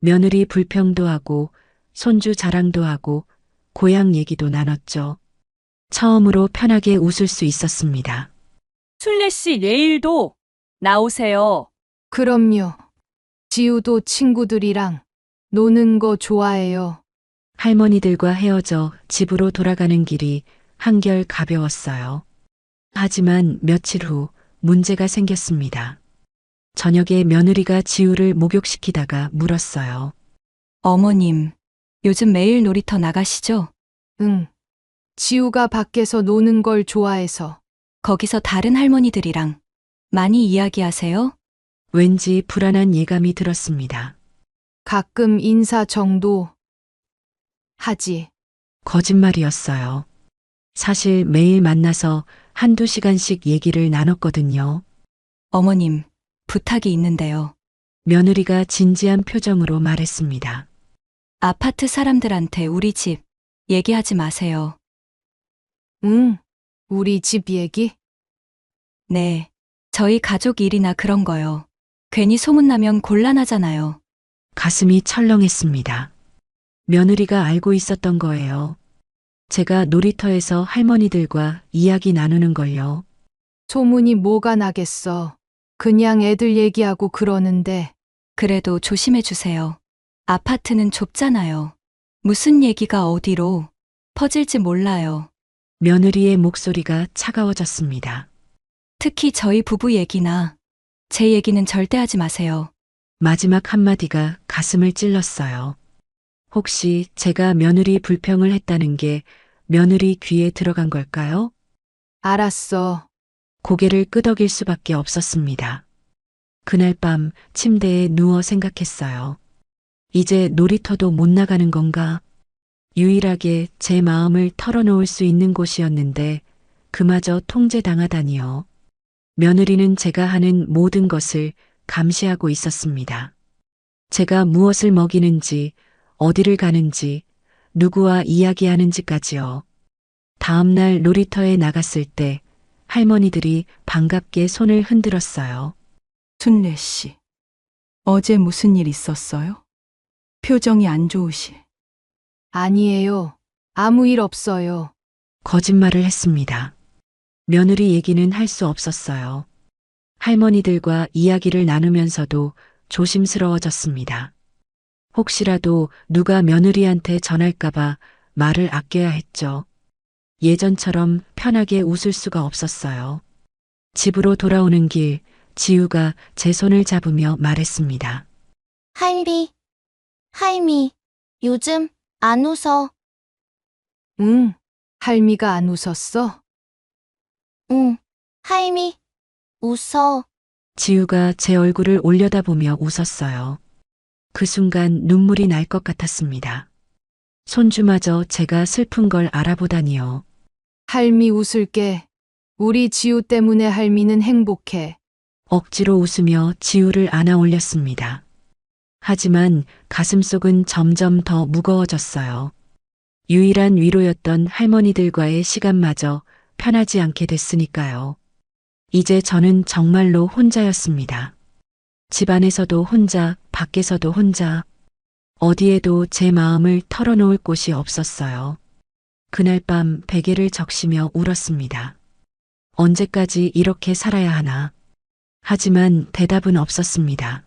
며느리 불평도 하고 손주 자랑도 하고 고향 얘기도 나눴죠. 처음으로 편하게 웃을 수 있었습니다. 순례 씨 내일도 나오세요. 그럼요. 지우도 친구들이랑 노는 거 좋아해요. 할머니들과 헤어져 집으로 돌아가는 길이 한결 가벼웠어요. 하지만 며칠 후 문제가 생겼습니다. 저녁에 며느리가 지우를 목욕시키다가 물었어요. 어머님, 요즘 매일 놀이터 나가시죠? 응. 지우가 밖에서 노는 걸 좋아해서. 거기서 다른 할머니들이랑 많이 이야기하세요? 왠지 불안한 예감이 들었습니다. 가끔 인사 정도 하지. 거짓말이었어요. 사실 매일 만나서 한두 시간씩 얘기를 나눴거든요. 어머님, 부탁이 있는데요. 며느리가 진지한 표정으로 말했습니다. 아파트 사람들한테 우리 집 얘기하지 마세요. 응. 우리 집 얘기? 네, 저희 가족 일이나 그런 거요. 괜히 소문나면 곤란하잖아요. 가슴이 철렁했습니다. 며느리가 알고 있었던 거예요. 제가 놀이터에서 할머니들과 이야기 나누는 걸요. 소문이 뭐가 나겠어. 그냥 애들 얘기하고 그러는데. 그래도 조심해 주세요. 아파트는 좁잖아요. 무슨 얘기가 어디로 퍼질지 몰라요. 며느리의 목소리가 차가워졌습니다. 특히 저희 부부 얘기나 제 얘기는 절대 하지 마세요. 마지막 한마디가 가슴을 찔렀어요. 혹시 제가 며느리 불평을 했다는 게 며느리 귀에 들어간 걸까요? 알았어. 고개를 끄덕일 수밖에 없었습니다. 그날 밤 침대에 누워 생각했어요. 이제 놀이터도 못 나가는 건가? 유일하게 제 마음을 털어놓을 수 있는 곳이었는데 그마저 통제당하다니요. 며느리는 제가 하는 모든 것을 감시하고 있었습니다. 제가 무엇을 먹이는지, 어디를 가는지, 누구와 이야기하는지까지요. 다음 날 놀이터에 나갔을 때 할머니들이 반갑게 손을 흔들었어요. 순례 씨, 어제 무슨 일 있었어요? 표정이 안 좋으시. 아니에요. 아무 일 없어요. 거짓말을 했습니다. 며느리 얘기는 할 수 없었어요. 할머니들과 이야기를 나누면서도 조심스러워졌습니다. 혹시라도 누가 며느리한테 전할까봐 말을 아껴야 했죠. 예전처럼 편하게 웃을 수가 없었어요. 집으로 돌아오는 길, 지우가 제 손을 잡으며 말했습니다. 할미, 요즘 안 웃어. 응, 할미가 안 웃었어? 응, 할미, 웃어. 지우가 제 얼굴을 올려다보며 웃었어요. 그 순간 눈물이 날 것 같았습니다. 손주마저 제가 슬픈 걸 알아보다니요. 할미 웃을게. 우리 지우 때문에 할미는 행복해. 억지로 웃으며 지우를 안아 올렸습니다. 하지만 가슴속은 점점 더 무거워졌어요. 유일한 위로였던 할머니들과의 시간마저 편하지 않게 됐으니까요. 이제 저는 정말로 혼자였습니다. 집안에서도 혼자, 밖에서도 혼자, 어디에도 제 마음을 털어놓을 곳이 없었어요. 그날 밤 베개를 적시며 울었습니다. 언제까지 이렇게 살아야 하나. 하지만 대답은 없었습니다.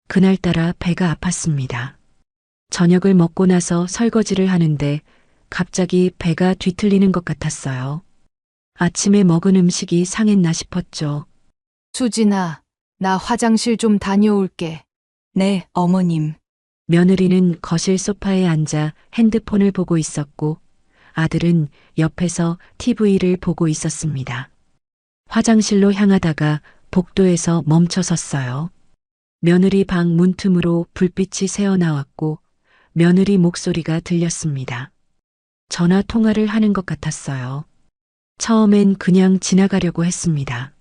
그날따라 배가 아팠습니다. 저녁을 먹고 나서 설거지를 하는데 갑자기 배가 뒤틀리는 것 같았어요. 아침에 먹은 음식이 상했나 싶었죠. 수진아, 나 화장실 좀 다녀올게. 네, 어머님. 며느리는 거실 소파에 앉아 핸드폰을 보고 있었고 아들은 옆에서 TV를 보고 있었습니다. 화장실로 향하다가 복도에서 멈춰 섰어요. 며느리 방 문틈으로 불빛이 새어나왔고 며느리 목소리가 들렸습니다. 전화 통화를 하는 것 같았어요. 처음엔 그냥 지나가려고 했습니다.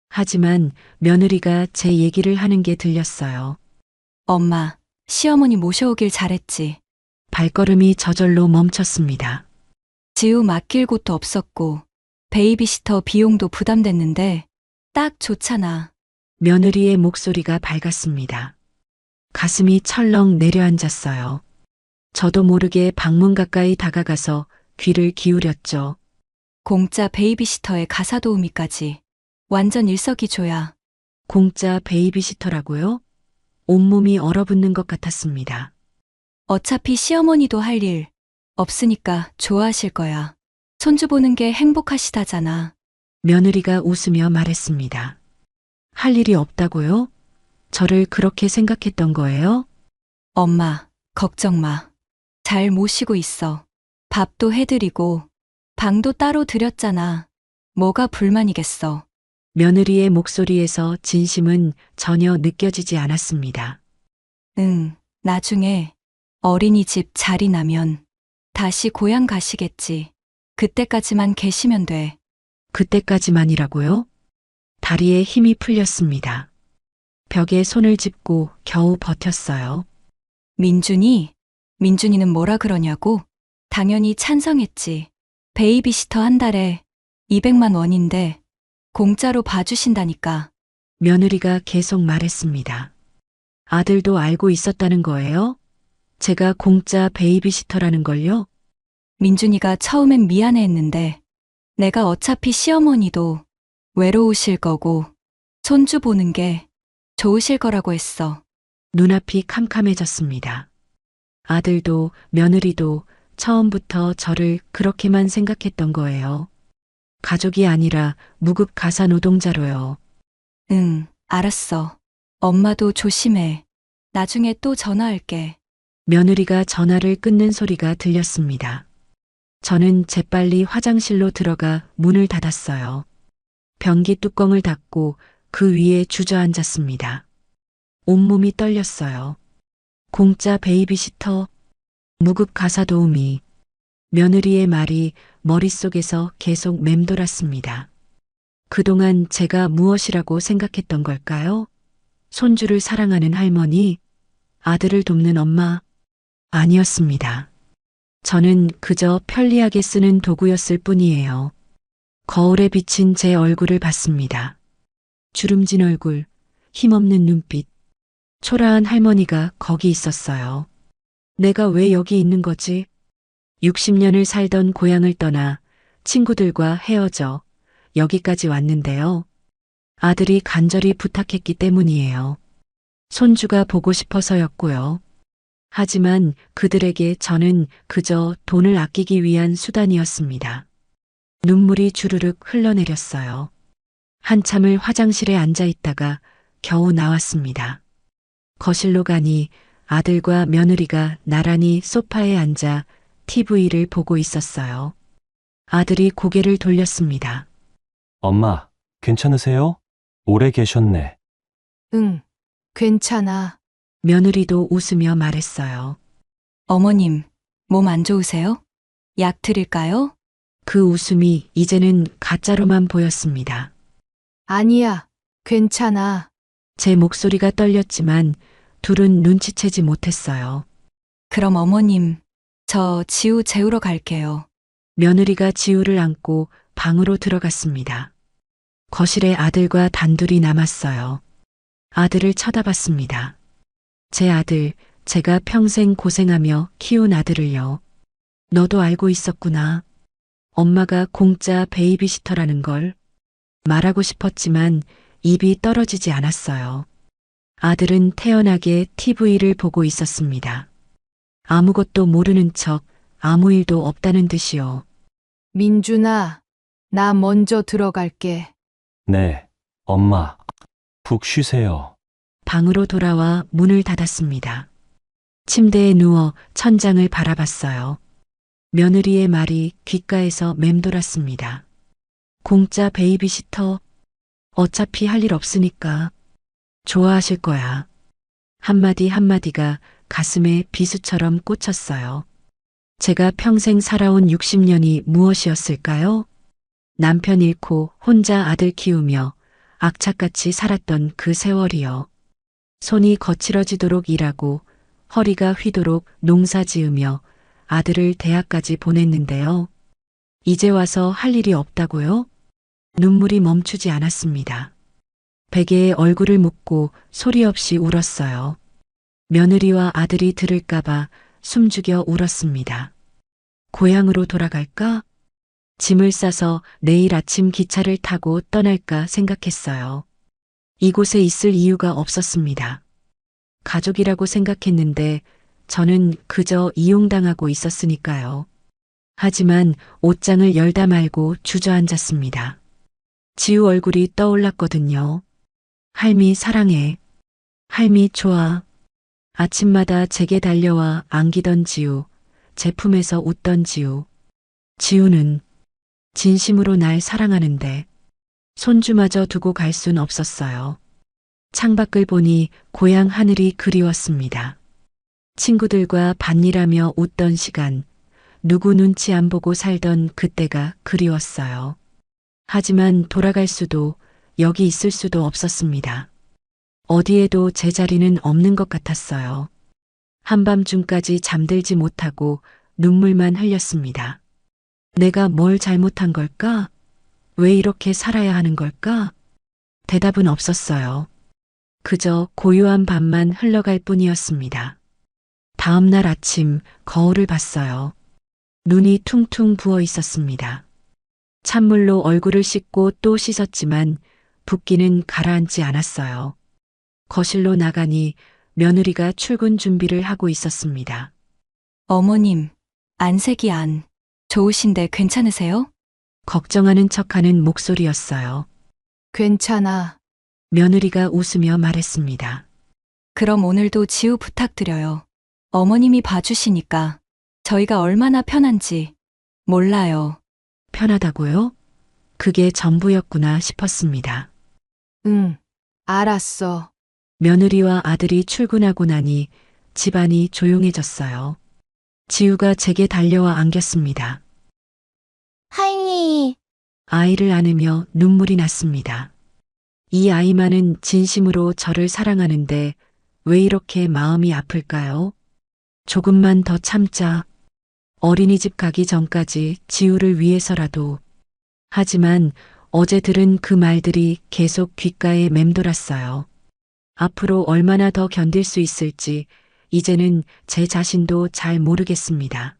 하지만 며느리가 제 얘기를 하는 게 들렸어요. 엄마, 시어머니 모셔오길 잘했지. 발걸음이 저절로 멈췄습니다. 지우 맡길 곳도 없었고 베이비시터 비용도 부담됐는데 딱 좋잖아. 며느리의 목소리가 밝았습니다. 가슴이 철렁 내려앉았어요. 저도 모르게 방문 가까이 다가가서 귀를 기울였죠. 공짜 베이비시터에 가사 도우미까지. 완전 일석이조야. 공짜 베이비시터라고요? 온몸이 얼어붙는 것 같았습니다. 어차피 시어머니도 할 일 없으니까 좋아하실 거야. 손주 보는 게 행복하시다잖아. 며느리가 웃으며 말했습니다. 할 일이 없다고요? 저를 그렇게 생각했던 거예요? 엄마, 걱정 마. 잘 모시고 있어. 밥도 해드리고 방도 따로 드렸잖아. 뭐가 불만이겠어. 며느리의 목소리에서 진심은 전혀 느껴지지 않았습니다. 응, 나중에 어린이집 자리 나면 다시 고향 가시겠지. 그때까지만 계시면 돼. 그때까지만이라고요? 다리에 힘이 풀렸습니다. 벽에 손을 짚고 겨우 버텼어요. 민준이는 뭐라 그러냐고? 당연히 찬성했지. 베이비시터 한 달에 200만 원인데 공짜로 봐주신다니까. 며느리가 계속 말했습니다. 아들도 알고 있었다는 거예요? 제가 공짜 베이비시터라는 걸요? 민준이가 처음엔 미안해했는데 내가 어차피 시어머니도 외로우실 거고 손주 보는 게 좋으실 거라고 했어. 눈앞이 캄캄해졌습니다. 아들도 며느리도 처음부터 저를 그렇게만 생각했던 거예요. 가족이 아니라 무급 가사 노동자로요. 응, 알았어. 엄마도 조심해. 나중에 또 전화할게. 며느리가 전화를 끊는 소리가 들렸습니다. 저는 재빨리 화장실로 들어가 문을 닫았어요. 변기 뚜껑을 닫고 그 위에 주저앉았습니다. 온몸이 떨렸어요. 공짜 베이비시터, 무급 가사 도우미, 며느리의 말이 머릿속에서 계속 맴돌았습니다. 그동안 제가 무엇이라고 생각했던 걸까요? 손주를 사랑하는 할머니, 아들을 돕는 엄마, 아니었습니다. 저는 그저 편리하게 쓰는 도구였을 뿐이에요. 거울에 비친 제 얼굴을 봤습니다. 주름진 얼굴, 힘없는 눈빛. 초라한 할머니가 거기 있었어요. 내가 왜 여기 있는 거지? 60년을 살던 고향을 떠나 친구들과 헤어져 여기까지 왔는데요. 아들이 간절히 부탁했기 때문이에요. 손주가 보고 싶어서였고요. 하지만 그들에게 저는 그저 돈을 아끼기 위한 수단이었습니다. 눈물이 주르륵 흘러내렸어요. 한참을 화장실에 앉아 있다가 겨우 나왔습니다. 거실로 가니 아들과 며느리가 나란히 소파에 앉아 TV를 보고 있었어요. 아들이 고개를 돌렸습니다. 엄마, 괜찮으세요? 오래 계셨네. 응, 괜찮아. 며느리도 웃으며 말했어요. 어머님, 몸 안 좋으세요? 약 드릴까요? 그 웃음이 이제는 가짜로만 보였습니다. 아니야, 괜찮아. 제 목소리가 떨렸지만 둘은 눈치채지 못했어요. 그럼 어머님, 저 지우 재우러 갈게요. 며느리가 지우를 안고 방으로 들어갔습니다. 거실에 아들과 단둘이 남았어요. 아들을 쳐다봤습니다. 제 아들, 제가 평생 고생하며 키운 아들을요. 너도 알고 있었구나. 엄마가 공짜 베이비시터라는 걸 말하고 싶었지만 입이 떨어지지 않았어요. 아들은 태연하게 TV를 보고 있었습니다. 아무것도 모르는 척 아무 일도 없다는 듯이요. 민준아, 나 먼저 들어갈게. 네, 엄마. 푹 쉬세요. 방으로 돌아와 문을 닫았습니다. 침대에 누워 천장을 바라봤어요. 며느리의 말이 귓가에서 맴돌았습니다. 공짜 베이비시터. 어차피 할 일 없으니까. 좋아하실 거야. 한마디 한마디가 가슴에 비수처럼 꽂혔어요. 제가 평생 살아온 60년이 무엇이었을까요? 남편 잃고 혼자 아들 키우며 악착같이 살았던 그 세월이요. 손이 거칠어지도록 일하고 허리가 휘도록 농사 지으며 아들을 대학까지 보냈는데요. 이제 와서 할 일이 없다고요? 눈물이 멈추지 않았습니다. 베개에 얼굴을 묻고 소리 없이 울었어요. 며느리와 아들이 들을까봐 숨죽여 울었습니다. 고향으로 돌아갈까? 짐을 싸서 내일 아침 기차를 타고 떠날까 생각했어요. 이곳에 있을 이유가 없었습니다. 가족이라고 생각했는데 저는 그저 이용당하고 있었으니까요. 하지만 옷장을 열다 말고 주저앉았습니다. 지우 얼굴이 떠올랐거든요. 할미 사랑해. 할미 좋아. 아침마다 제게 달려와 안기던 지우, 제품에서 웃던 지우. 지우는 진심으로 날 사랑하는데 손주마저 두고 갈 순 없었어요. 창밖을 보니 고향 하늘이 그리웠습니다. 친구들과 밭일하며 웃던 시간, 누구 눈치 안 보고 살던 그때가 그리웠어요. 하지만 돌아갈 수도 여기 있을 수도 없었습니다. 어디에도 제 자리는 없는 것 같았어요. 한밤중까지 잠들지 못하고 눈물만 흘렸습니다. 내가 뭘 잘못한 걸까? 왜 이렇게 살아야 하는 걸까? 대답은 없었어요. 그저 고요한 밤만 흘러갈 뿐이었습니다. 다음 날 아침 거울을 봤어요. 눈이 퉁퉁 부어 있었습니다. 찬물로 얼굴을 씻고 또 씻었지만 붓기는 가라앉지 않았어요. 거실로 나가니 며느리가 출근 준비를 하고 있었습니다. 어머님, 안색이 안 좋으신데 괜찮으세요? 걱정하는 척하는 목소리였어요. 괜찮아. 며느리가 웃으며 말했습니다. 그럼 오늘도 지우 부탁드려요. 어머님이 봐주시니까 저희가 얼마나 편한지 몰라요. 편하다고요? 그게 전부였구나 싶었습니다. 응, 알았어. 며느리와 아들이 출근하고 나니 집안이 조용해졌어요. 지우가 제게 달려와 안겼습니다. 할미, 아이를 안으며 눈물이 났습니다. 이 아이만은 진심으로 저를 사랑하는데 왜 이렇게 마음이 아플까요? 조금만 더 참자. 어린이집 가기 전까지 지우를 위해서라도. 하지만 어제 들은 그 말들이 계속 귓가에 맴돌았어요. 앞으로 얼마나 더 견딜 수 있을지 이제는 제 자신도 잘 모르겠습니다.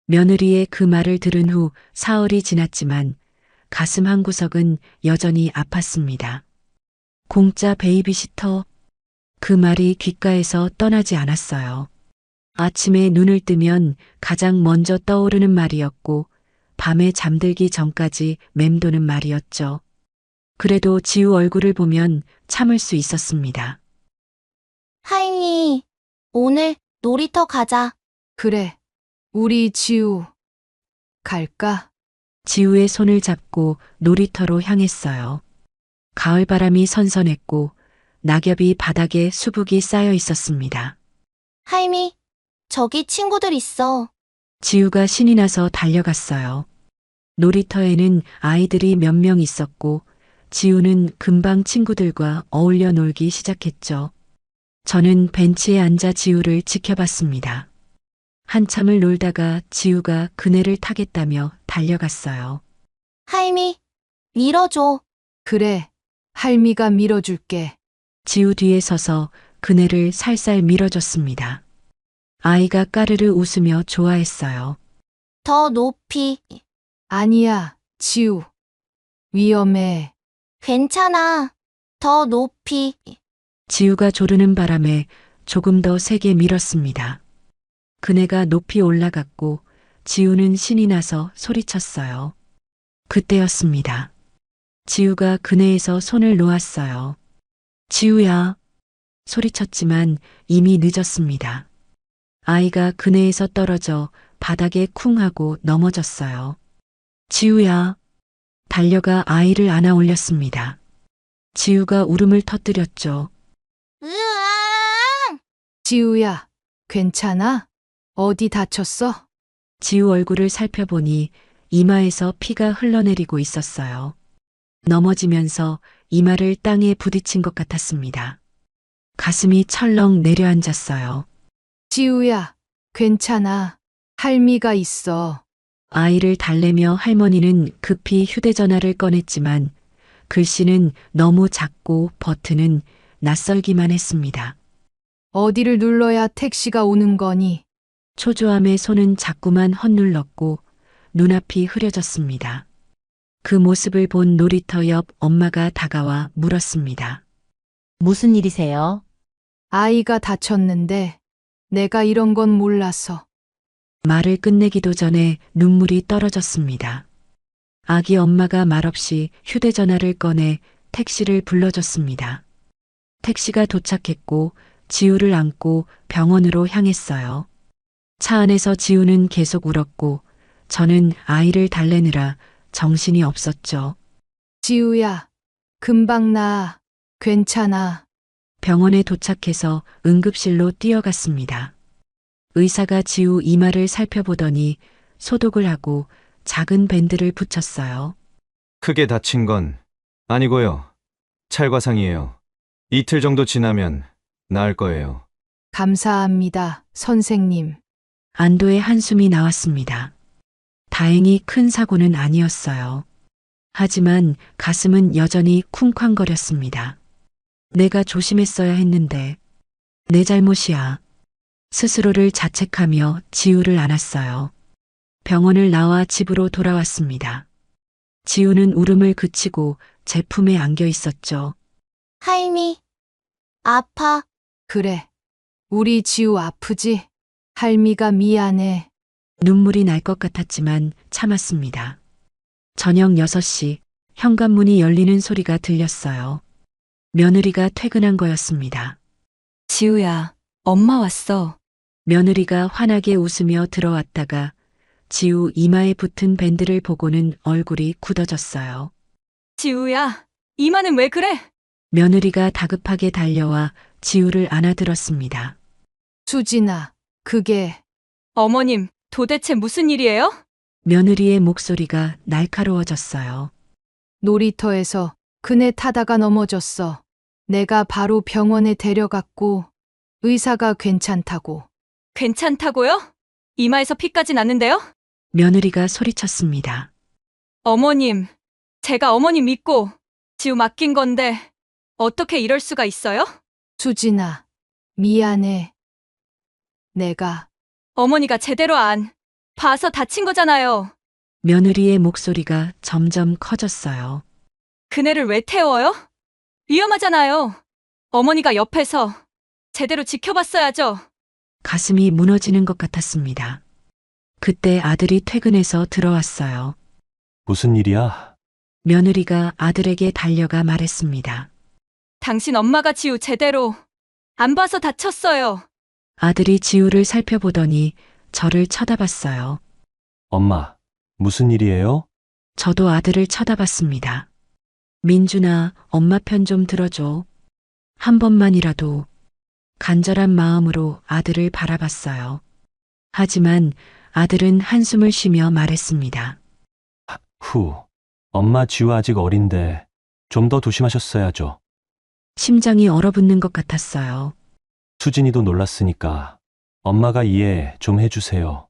며느리의 그 말을 들은 후 사흘이 지났지만 가슴 한구석은 여전히 아팠습니다. 공짜 베이비시터. 그 말이 귓가에서 떠나지 않았어요. 아침에 눈을 뜨면 가장 먼저 떠오르는 말이었고 밤에 잠들기 전까지 맴도는 말이었죠. 그래도 지우 얼굴을 보면 참을 수 있었습니다. 하임이, 오늘 놀이터 가자. 그래. 우리 지우. 갈까? 지우의 손을 잡고 놀이터로 향했어요. 가을바람이 선선했고 낙엽이 바닥에 수북이 쌓여 있었습니다. 하임이, 저기 친구들 있어. 지우가 신이 나서 달려갔어요. 놀이터에는 아이들이 몇 명 있었고 지우는 금방 친구들과 어울려 놀기 시작했죠. 저는 벤치에 앉아 지우를 지켜봤습니다. 한참을 놀다가 지우가 그네를 타겠다며 달려갔어요. 하임이, 밀어줘. 그래. 할미가 밀어줄게. 지우 뒤에 서서 그네를 살살 밀어줬습니다. 아이가 까르르 웃으며 좋아했어요. 더 높이. 아니야, 지우. 위험해. 괜찮아. 더 높이. 지우가 조르는 바람에 조금 더 세게 밀었습니다. 그네가 높이 올라갔고 지우는 신이 나서 소리쳤어요. 그때였습니다. 지우가 그네에서 손을 놓았어요. 지우야. 소리쳤지만 이미 늦었습니다. 아이가 그네에서 떨어져 바닥에 쿵 하고 넘어졌어요. 지우야. 달려가 아이를 안아 올렸습니다. 지우가 울음을 터뜨렸죠. 으아! 지우야, 괜찮아? 어디 다쳤어? 지우 얼굴을 살펴보니 이마에서 피가 흘러내리고 있었어요. 넘어지면서 이마를 땅에 부딪힌 것 같았습니다. 가슴이 철렁 내려앉았어요. 지우야, 괜찮아. 할미가 있어. 아이를 달래며 할머니는 급히 휴대전화를 꺼냈지만 글씨는 너무 작고 버튼은 낯설기만 했습니다. 어디를 눌러야 택시가 오는 거니? 초조함에 손은 자꾸만 헛눌렀고 눈앞이 흐려졌습니다. 그 모습을 본 놀이터 옆 엄마가 다가와 물었습니다. 무슨 일이세요? 아이가 다쳤는데 내가 이런 건 몰라서. 말을 끝내기도 전에 눈물이 떨어졌습니다. 아기 엄마가 말없이 휴대전화를 꺼내 택시를 불러줬습니다. 택시가 도착했고 지우를 안고 병원으로 향했어요. 차 안에서 지우는 계속 울었고 저는 아이를 달래느라 정신이 없었죠. 지우야, 금방 나. 괜찮아. 병원에 도착해서 응급실로 뛰어갔습니다. 의사가 지우 이마를 살펴보더니 소독을 하고 작은 밴드를 붙였어요. 크게 다친 건 아니고요. 찰과상이에요. 이틀 정도 지나면 나을 거예요. 감사합니다, 선생님. 안도의 한숨이 나왔습니다. 다행히 큰 사고는 아니었어요. 하지만 가슴은 여전히 쿵쾅거렸습니다. 내가 조심했어야 했는데 내 잘못이야. 스스로를 자책하며 지우를 안았어요. 병원을 나와 집으로 돌아왔습니다. 지우는 울음을 그치고 제 품에 안겨 있었죠. 하임이, 아파. 그래. 우리 지우 아프지? 할미가 미안해. 눈물이 날 것 같았지만 참았습니다. 저녁 6시 현관문이 열리는 소리가 들렸어요. 며느리가 퇴근한 거였습니다. 지우야, 엄마 왔어. 며느리가 환하게 웃으며 들어왔다가 지우 이마에 붙은 밴드를 보고는 얼굴이 굳어졌어요. 지우야, 이마는 왜 그래? 며느리가 다급하게 달려와 지우를 안아들었습니다. 수진아, 그게 어머님, 도대체 무슨 일이에요? 며느리의 목소리가 날카로워졌어요. 놀이터에서 그네 타다가 넘어졌어. 내가 바로 병원에 데려갔고 의사가 괜찮다고. 괜찮다고요? 이마에서 피까지 났는데요? 며느리가 소리쳤습니다. 어머님, 제가 어머님 믿고 지우 맡긴 건데 어떻게 이럴 수가 있어요? 수진아, 미안해. 내가 어머니가 제대로 안 봐서 다친 거잖아요. 며느리의 목소리가 점점 커졌어요. 그네를 왜 태워요? 위험하잖아요. 어머니가 옆에서 제대로 지켜봤어야죠. 가슴이 무너지는 것 같았습니다. 그때 아들이 퇴근해서 들어왔어요. 무슨 일이야? 며느리가 아들에게 달려가 말했습니다. 당신 엄마가 지우 제대로 안 봐서 다쳤어요. 아들이 지우를 살펴보더니 저를 쳐다봤어요. 엄마, 무슨 일이에요? 저도 아들을 쳐다봤습니다. 민준아, 엄마 편 좀 들어줘. 한 번만이라도 간절한 마음으로 아들을 바라봤어요. 하지만 아들은 한숨을 쉬며 말했습니다. 엄마 지우 아직 어린데 좀 더 조심하셨어야죠. 심장이 얼어붙는 것 같았어요. 수진이도 놀랐으니까 엄마가 이해 좀 해주세요.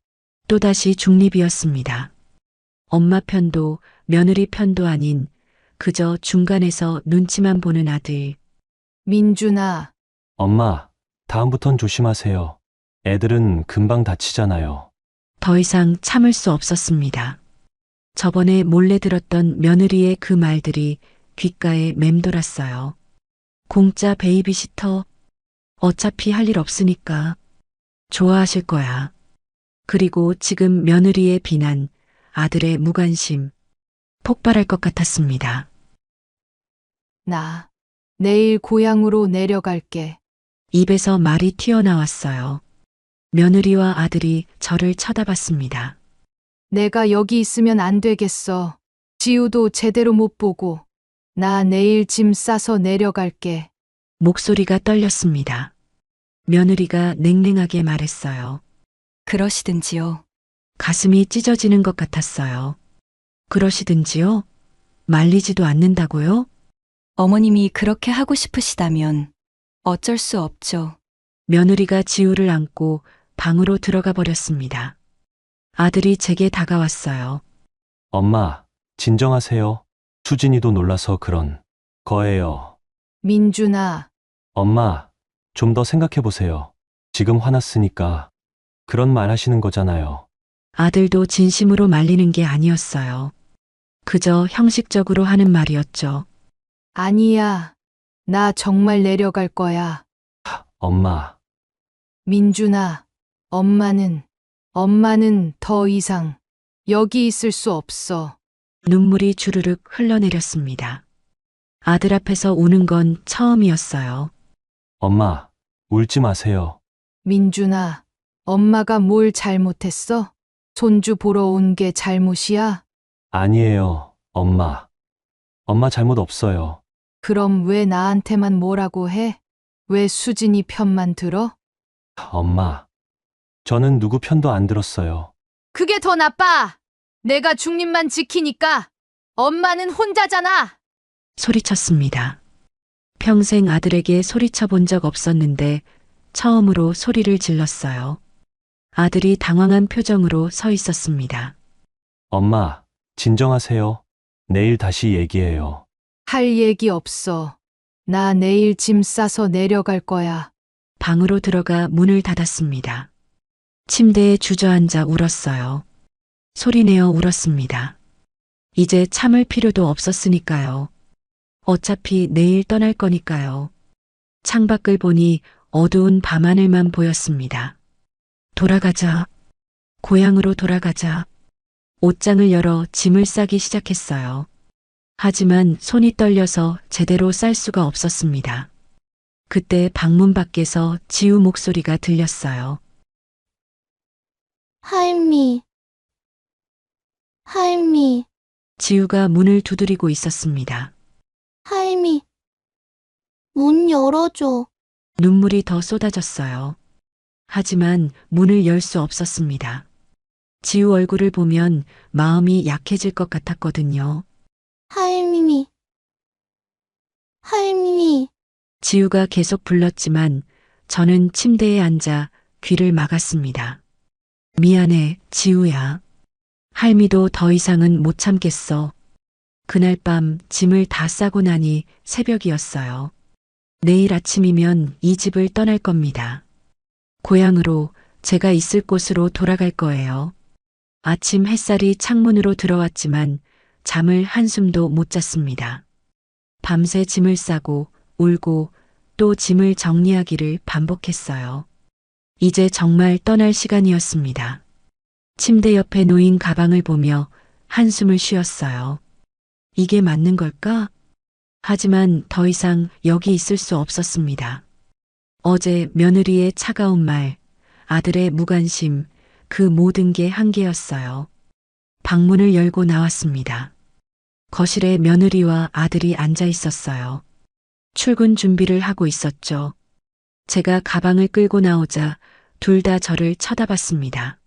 또다시 중립이었습니다. 엄마 편도 며느리 편도 아닌 그저 중간에서 눈치만 보는 아들. 민준아, 엄마, 다음부턴 조심하세요. 애들은 금방 다치잖아요. 더 이상 참을 수 없었습니다. 저번에 몰래 들었던 며느리의 그 말들이 귓가에 맴돌았어요. 공짜 베이비시터. 어차피 할 일 없으니까. 좋아하실 거야. 그리고 지금 며느리의 비난, 아들의 무관심. 폭발할 것 같았습니다. 나 내일 고향으로 내려갈게. 입에서 말이 튀어나왔어요. 며느리와 아들이 저를 쳐다봤습니다. 내가 여기 있으면 안 되겠어. 지우도 제대로 못 보고. 나 내일 짐 싸서 내려갈게. 목소리가 떨렸습니다. 며느리가 냉랭하게 말했어요. 그러시든지요. 가슴이 찢어지는 것 같았어요. 그러시든지요? 말리지도 않는다고요? 어머님이 그렇게 하고 싶으시다면 어쩔 수 없죠. 며느리가 지우를 안고 방으로 들어가 버렸습니다. 아들이 제게 다가왔어요. 엄마, 진정하세요. 수진이도 놀라서 그런 거예요. 민준아, 엄마, 좀 더 생각해 보세요. 지금 화났으니까 그런 말 하시는 거잖아요. 아들도 진심으로 말리는 게 아니었어요. 그저 형식적으로 하는 말이었죠. 아니야. 나 정말 내려갈 거야. 엄마, 민준아, 엄마는 더 이상 여기 있을 수 없어. 눈물이 주르륵 흘러내렸습니다. 아들 앞에서 우는 건 처음이었어요. 엄마, 울지 마세요. 민준아, 엄마가 뭘 잘못했어? 손주 보러 온 게 잘못이야? 아니에요, 엄마. 엄마 잘못 없어요. 그럼 왜 나한테만 뭐라고 해? 왜 수진이 편만 들어? 엄마, 저는 누구 편도 안 들었어요. 그게 더 나빠! 내가 중립만 지키니까 엄마는 혼자잖아! 소리쳤습니다. 평생 아들에게 소리쳐 본 적 없었는데 처음으로 소리를 질렀어요. 아들이 당황한 표정으로 서 있었습니다. 엄마, 진정하세요. 내일 다시 얘기해요. 할 얘기 없어. 나 내일 짐 싸서 내려갈 거야. 방으로 들어가 문을 닫았습니다. 침대에 주저앉아 울었어요. 소리내어 울었습니다. 이제 참을 필요도 없었으니까요. 어차피 내일 떠날 거니까요. 창밖을 보니 어두운 밤하늘만 보였습니다. 돌아가자. 고향으로 돌아가자. 옷장을 열어 짐을 싸기 시작했어요. 하지만 손이 떨려서 제대로 쌀 수가 없었습니다. 그때 방문 밖에서 지우 목소리가 들렸어요. 할미. 지우가 문을 두드리고 있었습니다. 할미. 문 열어줘. 눈물이 더 쏟아졌어요. 하지만 문을 열 수 없었습니다. 지우 얼굴을 보면 마음이 약해질 것 같았거든요. 할미. 지우가 계속 불렀지만 저는 침대에 앉아 귀를 막았습니다. 미안해, 지우야. 할미도 더 이상은 못 참겠어. 그날 밤 짐을 다 싸고 나니 새벽이었어요. 내일 아침이면 이 집을 떠날 겁니다. 고향으로, 제가 있을 곳으로 돌아갈 거예요. 아침 햇살이 창문으로 들어왔지만 잠을 한숨도 못 잤습니다. 밤새 짐을 싸고 울고 또 짐을 정리하기를 반복했어요. 이제 정말 떠날 시간이었습니다. 침대 옆에 놓인 가방을 보며 한숨을 쉬었어요. 이게 맞는 걸까? 하지만 더 이상 여기 있을 수 없었습니다. 어제 며느리의 차가운 말, 아들의 무관심, 그 모든 게 한계였어요. 방문을 열고 나왔습니다. 거실에 며느리와 아들이 앉아 있었어요. 출근 준비를 하고 있었죠. 제가 가방을 끌고 나오자 둘 다 저를 쳐다봤습니다.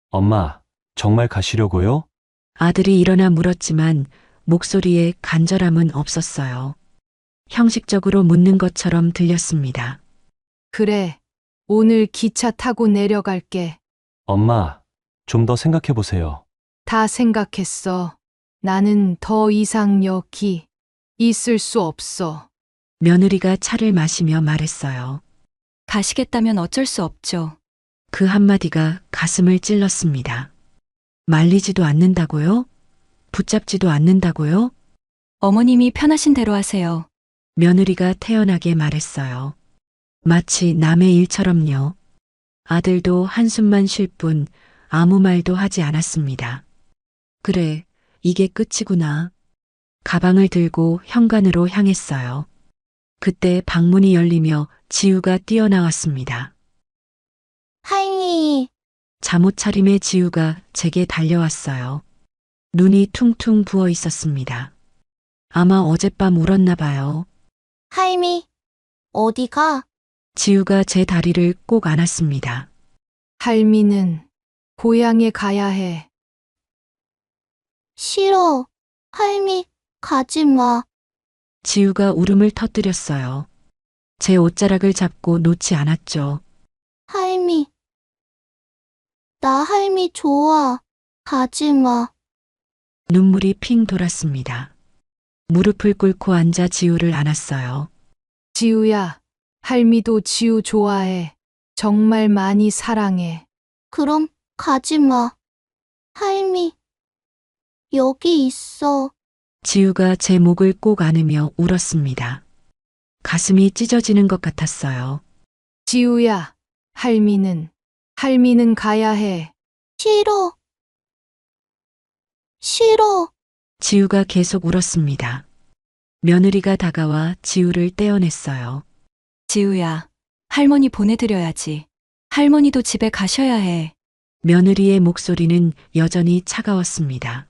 엄마, 정말 가시려고요? 아들이 일어나 물었지만 목소리에 간절함은 없었어요. 형식적으로 묻는 것처럼 들렸습니다. 그래, 오늘 기차 타고 내려갈게. 엄마, 좀 더 생각해 보세요. 다 생각했어. 나는 더 이상 여기 있을 수 없어. 며느리가 차를 마시며 말했어요. 가시겠다면 어쩔 수 없죠. 그 한마디가 가슴을 찔렀습니다. 말리지도 않는다고요? 붙잡지도 않는다고요? 어머님이 편하신 대로 하세요. 며느리가 태연하게 말했어요. 마치 남의 일처럼요. 아들도 한숨만 쉴 뿐 아무 말도 하지 않았습니다. 그래, 이게 끝이구나. 가방을 들고 현관으로 향했어요. 그때 방문이 열리며 지우가 뛰어나왔습니다. 할미, 잠옷 차림의 지우가 제게 달려왔어요. 눈이 퉁퉁 부어 있었습니다. 아마 어젯밤 울었나 봐요. 할미, 어디가? 지우가 제 다리를 꼭 안았습니다. 할미는 고향에 가야 해. 싫어. 할미, 가지 마. 지우가 울음을 터뜨렸어요. 제 옷자락을 잡고 놓지 않았죠. 할미, 나 할미 좋아. 가지 마. 눈물이 핑 돌았습니다. 무릎을 꿇고 앉아 지우를 안았어요. 지우야, 할미도 지우 좋아해. 정말 많이 사랑해. 그럼 가지 마. 할미, 여기 있어. 지우가 제 목을 꼭 안으며 울었습니다. 가슴이 찢어지는 것 같았어요. 지우야, 할미는 가야 해. 싫어. 싫어. 지우가 계속 울었습니다. 며느리가 다가와 지우를 떼어냈어요. 지우야, 할머니 보내드려야지. 할머니도 집에 가셔야 해. 며느리의 목소리는 여전히 차가웠습니다.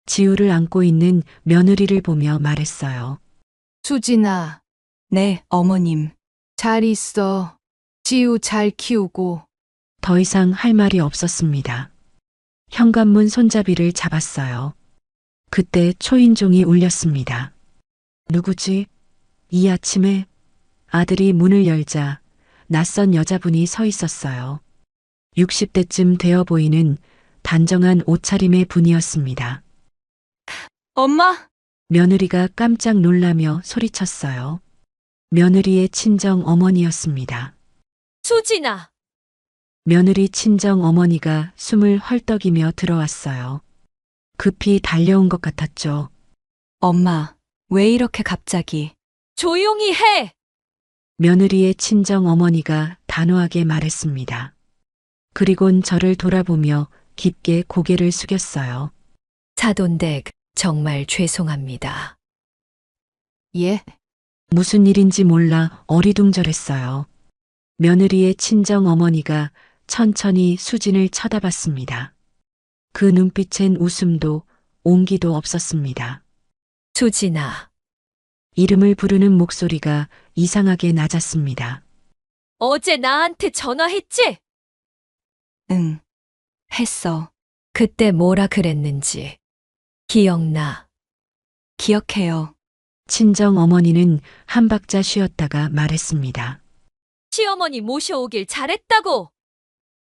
지우를 안고 있는 며느리를 보며 말했어요. 수진아, 네, 어머님. 잘 있어. 지우 잘 키우고. 더 이상 할 말이 없었습니다. 현관문 손잡이를 잡았어요. 그때 초인종이 울렸습니다. 누구지? 이 아침에 아들이 문을 열자 낯선 여자분이 서 있었어요. 60대쯤 되어 보이는 단정한 옷차림의 분이었습니다. 엄마, 며느리가 깜짝 놀라며 소리쳤어요. 며느리의 친정 어머니였습니다. 수진아. 며느리 친정 어머니가 숨을 헐떡이며 들어왔어요. 급히 달려온 것 같았죠. 엄마, 왜 이렇게 갑자기? 조용히 해. 며느리의 친정 어머니가 단호하게 말했습니다. 그리곤 저를 돌아보며 깊게 고개를 숙였어요. 사돈댁, 정말 죄송합니다. 예? 무슨 일인지 몰라 어리둥절했어요. 며느리의 친정 어머니가 천천히 수진을 쳐다봤습니다. 그 눈빛엔 웃음도 온기도 없었습니다. 수진아, 이름을 부르는 목소리가 이상하게 낮았습니다. 어제 나한테 전화했지? 응. 했어. 그때 뭐라 그랬는지 기억나. 기억해요. 친정 어머니는 한 박자 쉬었다가 말했습니다. 시어머니 모셔오길 잘했다고.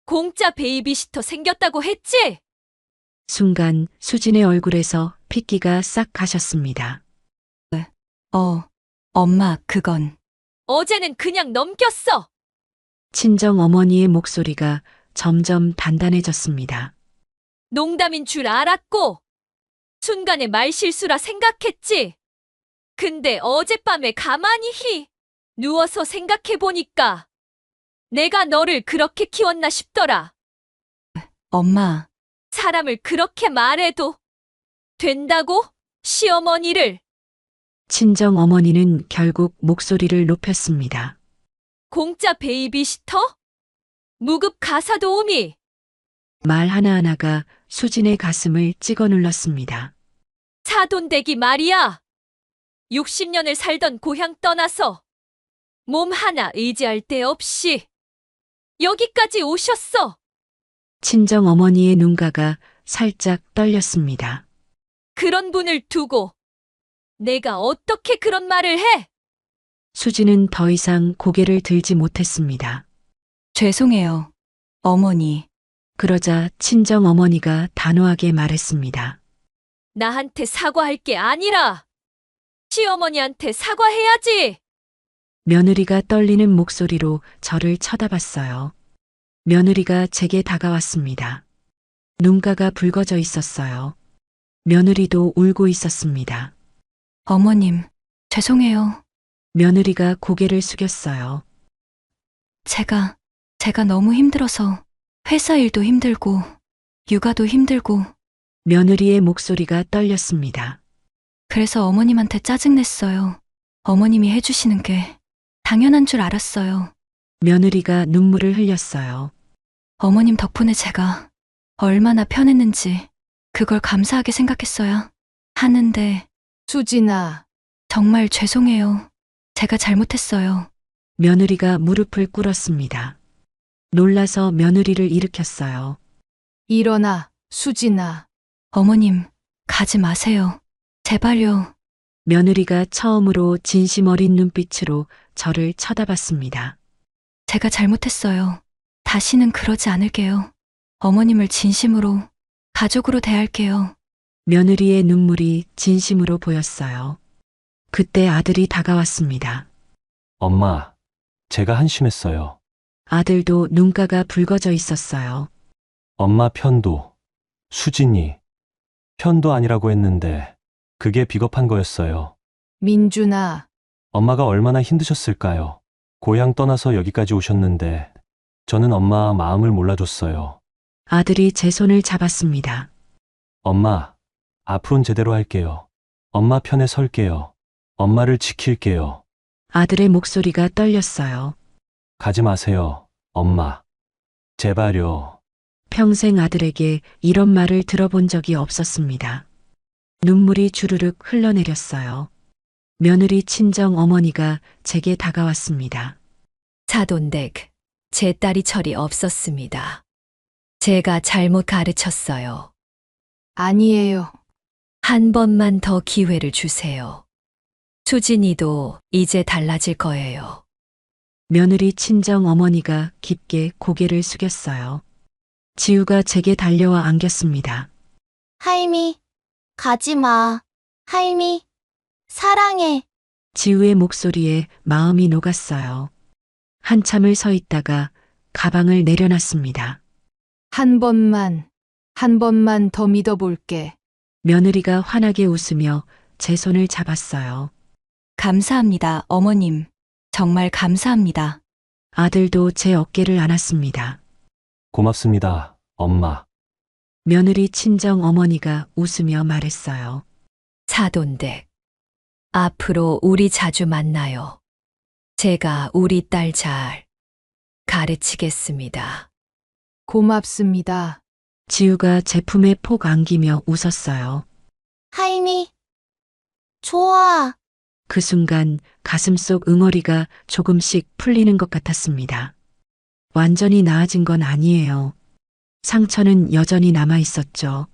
공짜 베이비시터 생겼다고 했지? 순간 수진의 얼굴에서 핏기가 싹 가셨습니다. 엄마, 그건. 어제는 그냥 넘겼어. 친정 어머니의 목소리가 점점 단단해졌습니다. 농담인 줄 알았고, 순간의 말실수라 생각했지. 근데 어젯밤에 가만히 누워서 생각해보니까 내가 너를 그렇게 키웠나 싶더라. 엄마, 사람을 그렇게 말해도 된다고? 시어머니를. 친정 어머니는 결국 목소리를 높였습니다. 공짜 베이비시터? 무급 가사 도우미. 말 하나하나가 수진의 가슴을 찍어 눌렀습니다. 사돈댁이 말이야. 60년을 살던 고향 떠나서 몸 하나 의지할 데 없이 여기까지 오셨어. 친정 어머니의 눈가가 살짝 떨렸습니다. 그런 분을 두고 내가 어떻게 그런 말을 해? 수진은 더 이상 고개를 들지 못했습니다. 죄송해요. 어머니, 그러자 친정 어머니가 단호하게 말했습니다. 나한테 사과할 게 아니라 시어머니한테 사과해야지. 며느리가 떨리는 목소리로 저를 쳐다봤어요. 며느리가 제게 다가왔습니다. 눈가가 붉어져 있었어요. 며느리도 울고 있었습니다. 어머님, 죄송해요. 며느리가 고개를 숙였어요. 제가 너무 힘들어서 회사 일도 힘들고 육아도 힘들고 며느리의 목소리가 떨렸습니다. 그래서 어머님한테 짜증냈어요. 어머님이 해주시는 게 당연한 줄 알았어요. 며느리가 눈물을 흘렸어요. 어머님 덕분에 제가 얼마나 편했는지 그걸 감사하게 생각했어야 하는데 수진아, 정말 죄송해요. 제가 잘못했어요. 며느리가 무릎을 꿇었습니다. 놀라서 며느리를 일으켰어요. 일어나, 수진아. 어머님, 가지 마세요. 제발요. 며느리가 처음으로 진심 어린 눈빛으로 저를 쳐다봤습니다. 제가 잘못했어요. 다시는 그러지 않을게요. 어머님을 진심으로, 가족으로 대할게요. 며느리의 눈물이 진심으로 보였어요. 그때 아들이 다가왔습니다. 엄마, 제가 한심했어요. 아들도 눈가가 붉어져 있었어요. 엄마 편도, 수진이 편도 아니라고 했는데 그게 비겁한 거였어요. 민준아, 엄마가 얼마나 힘드셨을까요? 고향 떠나서 여기까지 오셨는데 저는 엄마 마음을 몰라줬어요. 아들이 제 손을 잡았습니다. 엄마, 앞으로는 제대로 할게요. 엄마 편에 설게요. 엄마를 지킬게요. 아들의 목소리가 떨렸어요. 가지 마세요, 엄마. 제발요. 평생 아들에게 이런 말을 들어본 적이 없었습니다. 눈물이 주르륵 흘러내렸어요. 며느리 친정 어머니가 제게 다가왔습니다. 사돈댁, 제 딸이 철이 없었습니다. 제가 잘못 가르쳤어요. 아니에요. 한 번만 더 기회를 주세요. 수진이도 이제 달라질 거예요. 며느리 친정 어머니가 깊게 고개를 숙였어요. 지우가 제게 달려와 안겼습니다. 할미, 가지 마. 할미, 사랑해. 지우의 목소리에 마음이 녹았어요. 한참을 서 있다가 가방을 내려놨습니다. 한 번만 더 믿어볼게. 며느리가 환하게 웃으며 제 손을 잡았어요. 감사합니다, 어머님. 정말 감사합니다. 아들도 제 어깨를 안았습니다. 고맙습니다, 엄마. 며느리 친정 어머니가 웃으며 말했어요. 사돈댁, 앞으로 우리 자주 만나요. 제가 우리 딸 잘 가르치겠습니다. 고맙습니다. 지우가 제 품에 폭 안기며 웃었어요. 할미, 좋아. 그 순간 가슴속 응어리가 조금씩 풀리는 것 같았습니다. 완전히 나아진 건 아니에요. 상처는 여전히 남아 있었죠.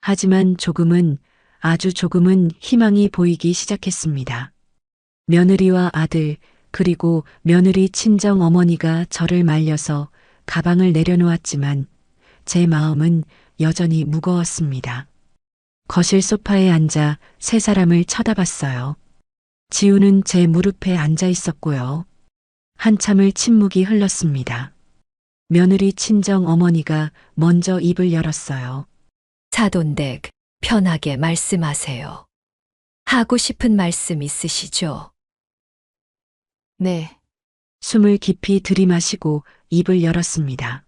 하지만 조금은, 아주 조금은 희망이 보이기 시작했습니다. 며느리와 아들, 그리고 며느리 친정 어머니가 저를 말려서 가방을 내려놓았지만 제 마음은 여전히 무거웠습니다. 거실 소파에 앉아 세 사람을 쳐다봤어요. 지우는 제 무릎에 앉아 있었고요. 한참을 침묵이 흘렀습니다. 며느리 친정 어머니가 먼저 입을 열었어요. 사돈댁, 편하게 말씀하세요. 하고 싶은 말씀 있으시죠? 네. 숨을 깊이 들이마시고 입을 열었습니다.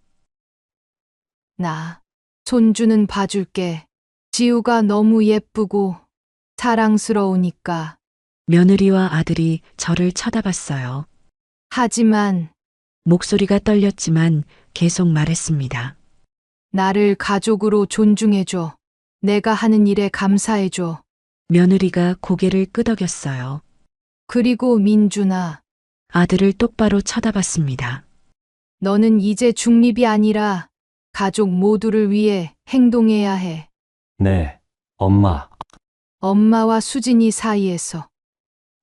나 손주는 봐줄게. 지우가 너무 예쁘고 사랑스러우니까. 며느리와 아들이 저를 쳐다봤어요. 하지만 목소리가 떨렸지만 계속 말했습니다. 나를 가족으로 존중해줘. 내가 하는 일에 감사해줘. 며느리가 고개를 끄덕였어요. 그리고 민준아, 아들을 똑바로 쳐다봤습니다. 너는 이제 중립이 아니라 가족 모두를 위해 행동해야 해. 네, 엄마. 엄마와 수진이 사이에서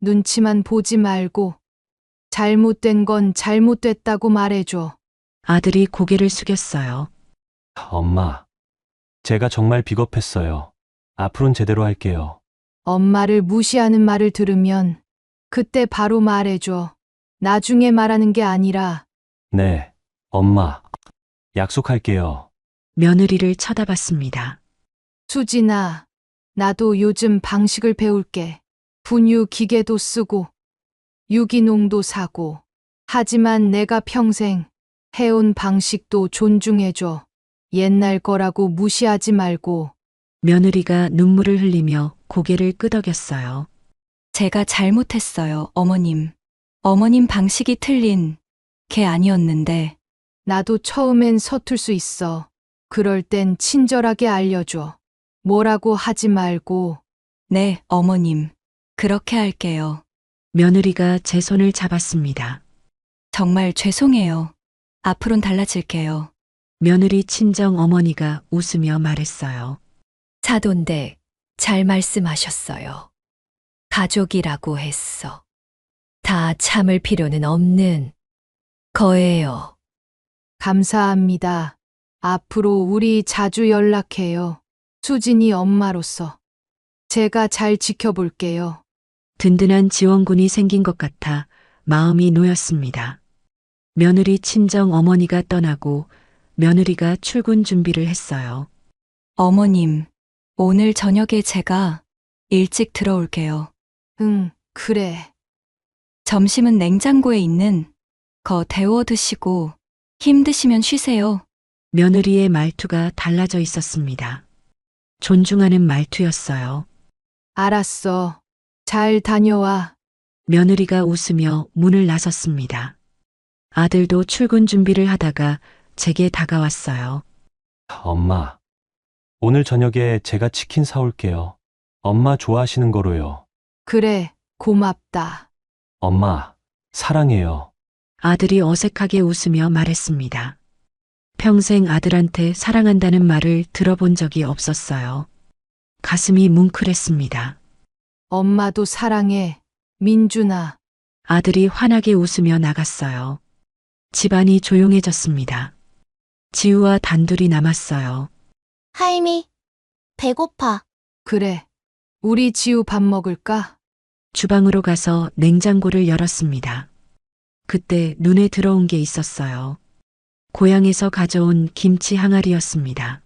눈치만 보지 말고 잘못된 건 잘못됐다고 말해줘. 아들이 고개를 숙였어요. 엄마. 제가 정말 비겁했어요. 앞으로는 제대로 할게요. 엄마를 무시하는 말을 들으면 그때 바로 말해줘. 나중에 말하는 게 아니라. 네, 엄마. 약속할게요. 며느리를 쳐다봤습니다. 수진아, 나도 요즘 방식을 배울게. 분유 기계도 쓰고 유기농도 사고. 하지만 내가 평생 해온 방식도 존중해줘. 옛날 거라고 무시하지 말고. 며느리가 눈물을 흘리며 고개를 끄덕였어요. 제가 잘못했어요, 어머님. 어머님 방식이 틀린 게 아니었는데. 나도 처음엔 서툴 수 있어. 그럴 땐 친절하게 알려줘. 뭐라고 하지 말고. 네, 어머님. 그렇게 할게요. 며느리가 제 손을 잡았습니다. 정말 죄송해요. 앞으론 달라질게요. 며느리 친정 어머니가 웃으며 말했어요. 사돈댁, 잘 말씀하셨어요. 가족이라고 했어. 다 참을 필요는 없는 거예요. 감사합니다. 앞으로 우리 자주 연락해요. 수진이 엄마로서. 제가 잘 지켜볼게요. 든든한 지원군이 생긴 것 같아 마음이 놓였습니다. 며느리 친정 어머니가 떠나고 며느리가 출근 준비를 했어요. 어머님, 오늘 저녁에 제가 일찍 들어올게요. 응, 그래. 점심은 냉장고에 있는 거 데워 드시고 힘드시면 쉬세요. 며느리의 말투가 달라져 있었습니다. 존중하는 말투였어요. 알았어. 잘 다녀와. 며느리가 웃으며 문을 나섰습니다. 아들도 출근 준비를 하다가 제게 다가왔어요. 엄마. 오늘 저녁에 제가 치킨 사올게요. 엄마 좋아하시는 거로요. 그래, 고맙다. 엄마, 사랑해요. 아들이 어색하게 웃으며 말했습니다. 평생 아들한테 사랑한다는 말을 들어본 적이 없었어요. 가슴이 뭉클했습니다. 엄마도 사랑해. 민준아. 아들이 환하게 웃으며 나갔어요. 집안이 조용해졌습니다. 지우와 단둘이 남았어요. 할미, 배고파. 그래. 우리 지우 밥 먹을까? 주방으로 가서 냉장고를 열었습니다. 그때 눈에 들어온 게 있었어요. 고향에서 가져온 김치 항아리였습니다.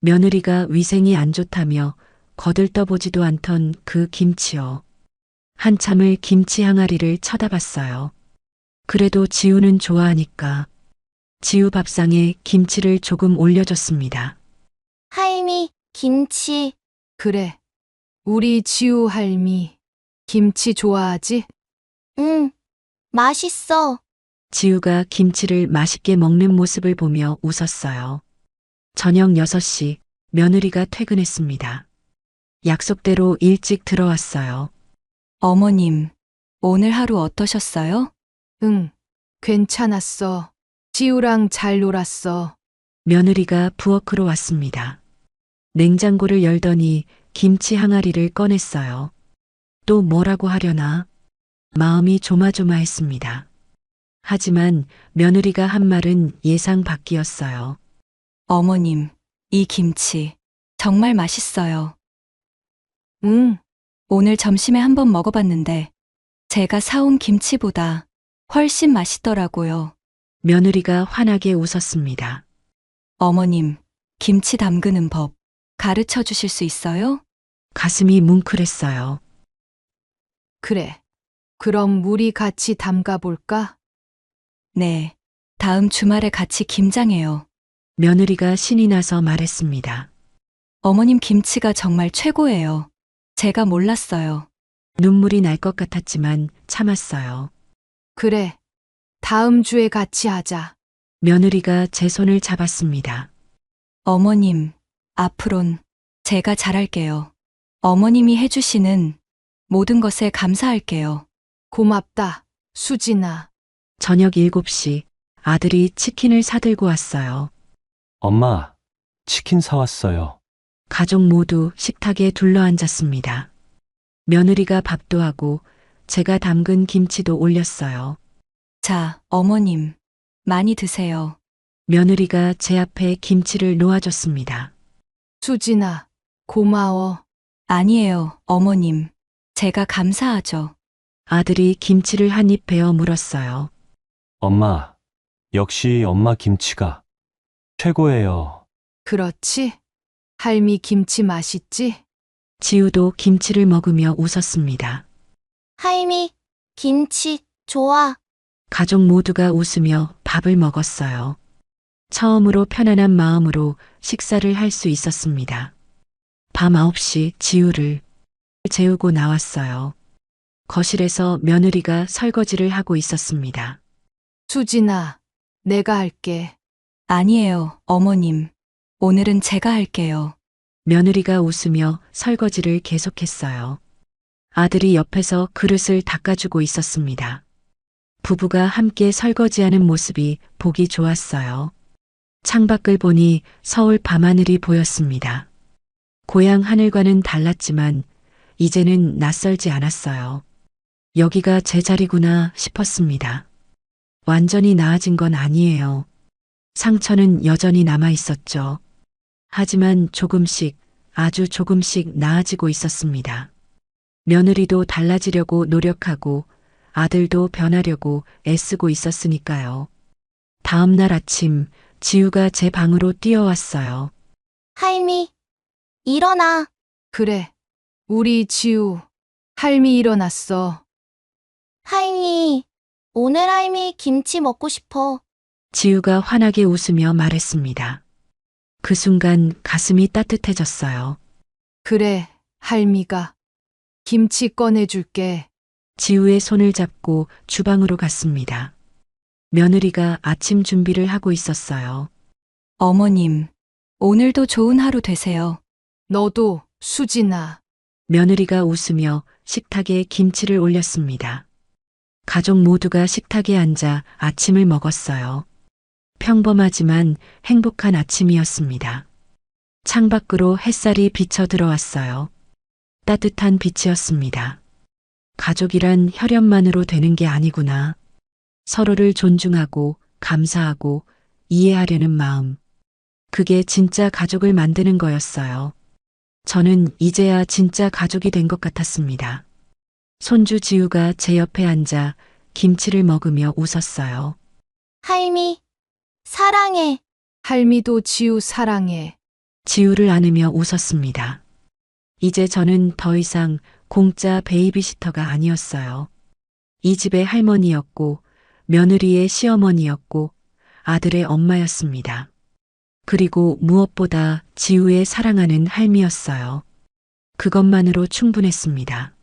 며느리가 위생이 안 좋다며 거들떠보지도 않던 그 김치요. 한참을 김치 항아리를 쳐다봤어요. 그래도 지우는 좋아하니까 지우 밥상에 김치를 조금 올려줬습니다. 할미, 김치. 그래. 우리 지우 할미. 김치 좋아하지? 응, 맛있어. 지우가 김치를 맛있게 먹는 모습을 보며 웃었어요. 저녁 6시 며느리가 퇴근했습니다. 약속대로 일찍 들어왔어요. 어머님, 오늘 하루 어떠셨어요? 응, 괜찮았어. 지우랑 잘 놀았어. 며느리가 부엌으로 왔습니다. 냉장고를 열더니 김치 항아리를 꺼냈어요. 또 뭐라고 하려나? 마음이 조마조마했습니다. 하지만 며느리가 한 말은 예상 밖이었어요. 어머님, 이 김치 정말 맛있어요. 응, 오늘 점심에 한번 먹어봤는데 제가 사온 김치보다 훨씬 맛있더라고요. 며느리가 환하게 웃었습니다. 어머님, 김치 담그는 법 가르쳐 주실 수 있어요? 가슴이 뭉클했어요. 그래. 그럼 우리 같이 담가 볼까? 네. 다음 주말에 같이 김장해요. 며느리가 신이 나서 말했습니다. 어머님 김치가 정말 최고예요. 제가 몰랐어요. 눈물이 날 것 같았지만 참았어요. 그래. 다음 주에 같이 하자. 며느리가 제 손을 잡았습니다. 어머님, 앞으론 제가 잘할게요. 어머님이 해주시는 모든 것에 감사할게요. 고맙다, 수진아. 저녁 7시 아들이 치킨을 사들고 왔어요. 엄마, 치킨 사왔어요. 가족 모두 식탁에 둘러앉았습니다. 며느리가 밥도 하고 제가 담근 김치도 올렸어요. 자, 어머님, 많이 드세요. 며느리가 제 앞에 김치를 놓아줬습니다. 수진아, 고마워. 아니에요, 어머님. 제가 감사하죠. 아들이 김치를 한 입 베어 물었어요. 엄마, 역시 엄마 김치가 최고예요. 그렇지? 할미 김치 맛있지? 지우도 김치를 먹으며 웃었습니다. 할미, 김치, 좋아. 가족 모두가 웃으며 밥을 먹었어요. 처음으로 편안한 마음으로 식사를 할 수 있었습니다. 밤 9시 지우를 재우고 나왔어요. 거실에서 며느리가 설거지를 하고 있었습니다. 수진아, 내가 할게. 아니에요, 어머님. 오늘은 제가 할게요. 며느리가 웃으며 설거지를 계속했어요. 아들이 옆에서 그릇을 닦아주고 있었습니다. 부부가 함께 설거지하는 모습이 보기 좋았어요. 창밖을 보니 서울 밤하늘이 보였습니다. 고향 하늘과는 달랐지만 이제는 낯설지 않았어요. 여기가 제 자리구나 싶었습니다. 완전히 나아진 건 아니에요. 상처는 여전히 남아 있었죠. 하지만 조금씩, 아주 조금씩 나아지고 있었습니다. 며느리도 달라지려고 노력하고 아들도 변하려고 애쓰고 있었으니까요. 다음 날 아침, 지우가 제 방으로 뛰어왔어요. 할미, 일어나. 그래. 우리 지우. 할미 일어났어. 할미, 오늘 할미 김치 먹고 싶어. 지우가 환하게 웃으며 말했습니다. 그 순간 가슴이 따뜻해졌어요. 그래, 할미가. 김치 꺼내줄게. 지우의 손을 잡고 주방으로 갔습니다. 며느리가 아침 준비를 하고 있었어요. 어머님, 오늘도 좋은 하루 되세요. 너도, 수진아. 며느리가 웃으며 식탁에 김치를 올렸습니다. 가족 모두가 식탁에 앉아 아침을 먹었어요. 평범하지만 행복한 아침이었습니다. 창밖으로 햇살이 비쳐 들어왔어요. 따뜻한 빛이었습니다. 가족이란 혈연만으로 되는 게 아니구나. 서로를 존중하고 감사하고 이해하려는 마음. 그게 진짜 가족을 만드는 거였어요. 저는 이제야 진짜 가족이 된 것 같았습니다. 손주 지우가 제 옆에 앉아 김치를 먹으며 웃었어요. 할미, 사랑해. 할미도 지우 사랑해. 지우를 안으며 웃었습니다. 이제 저는 더 이상 공짜 베이비시터가 아니었어요. 이 집의 할머니였고, 며느리의 시어머니였고, 아들의 엄마였습니다. 그리고 무엇보다 지우의 사랑하는 할미였어요. 그것만으로 충분했습니다.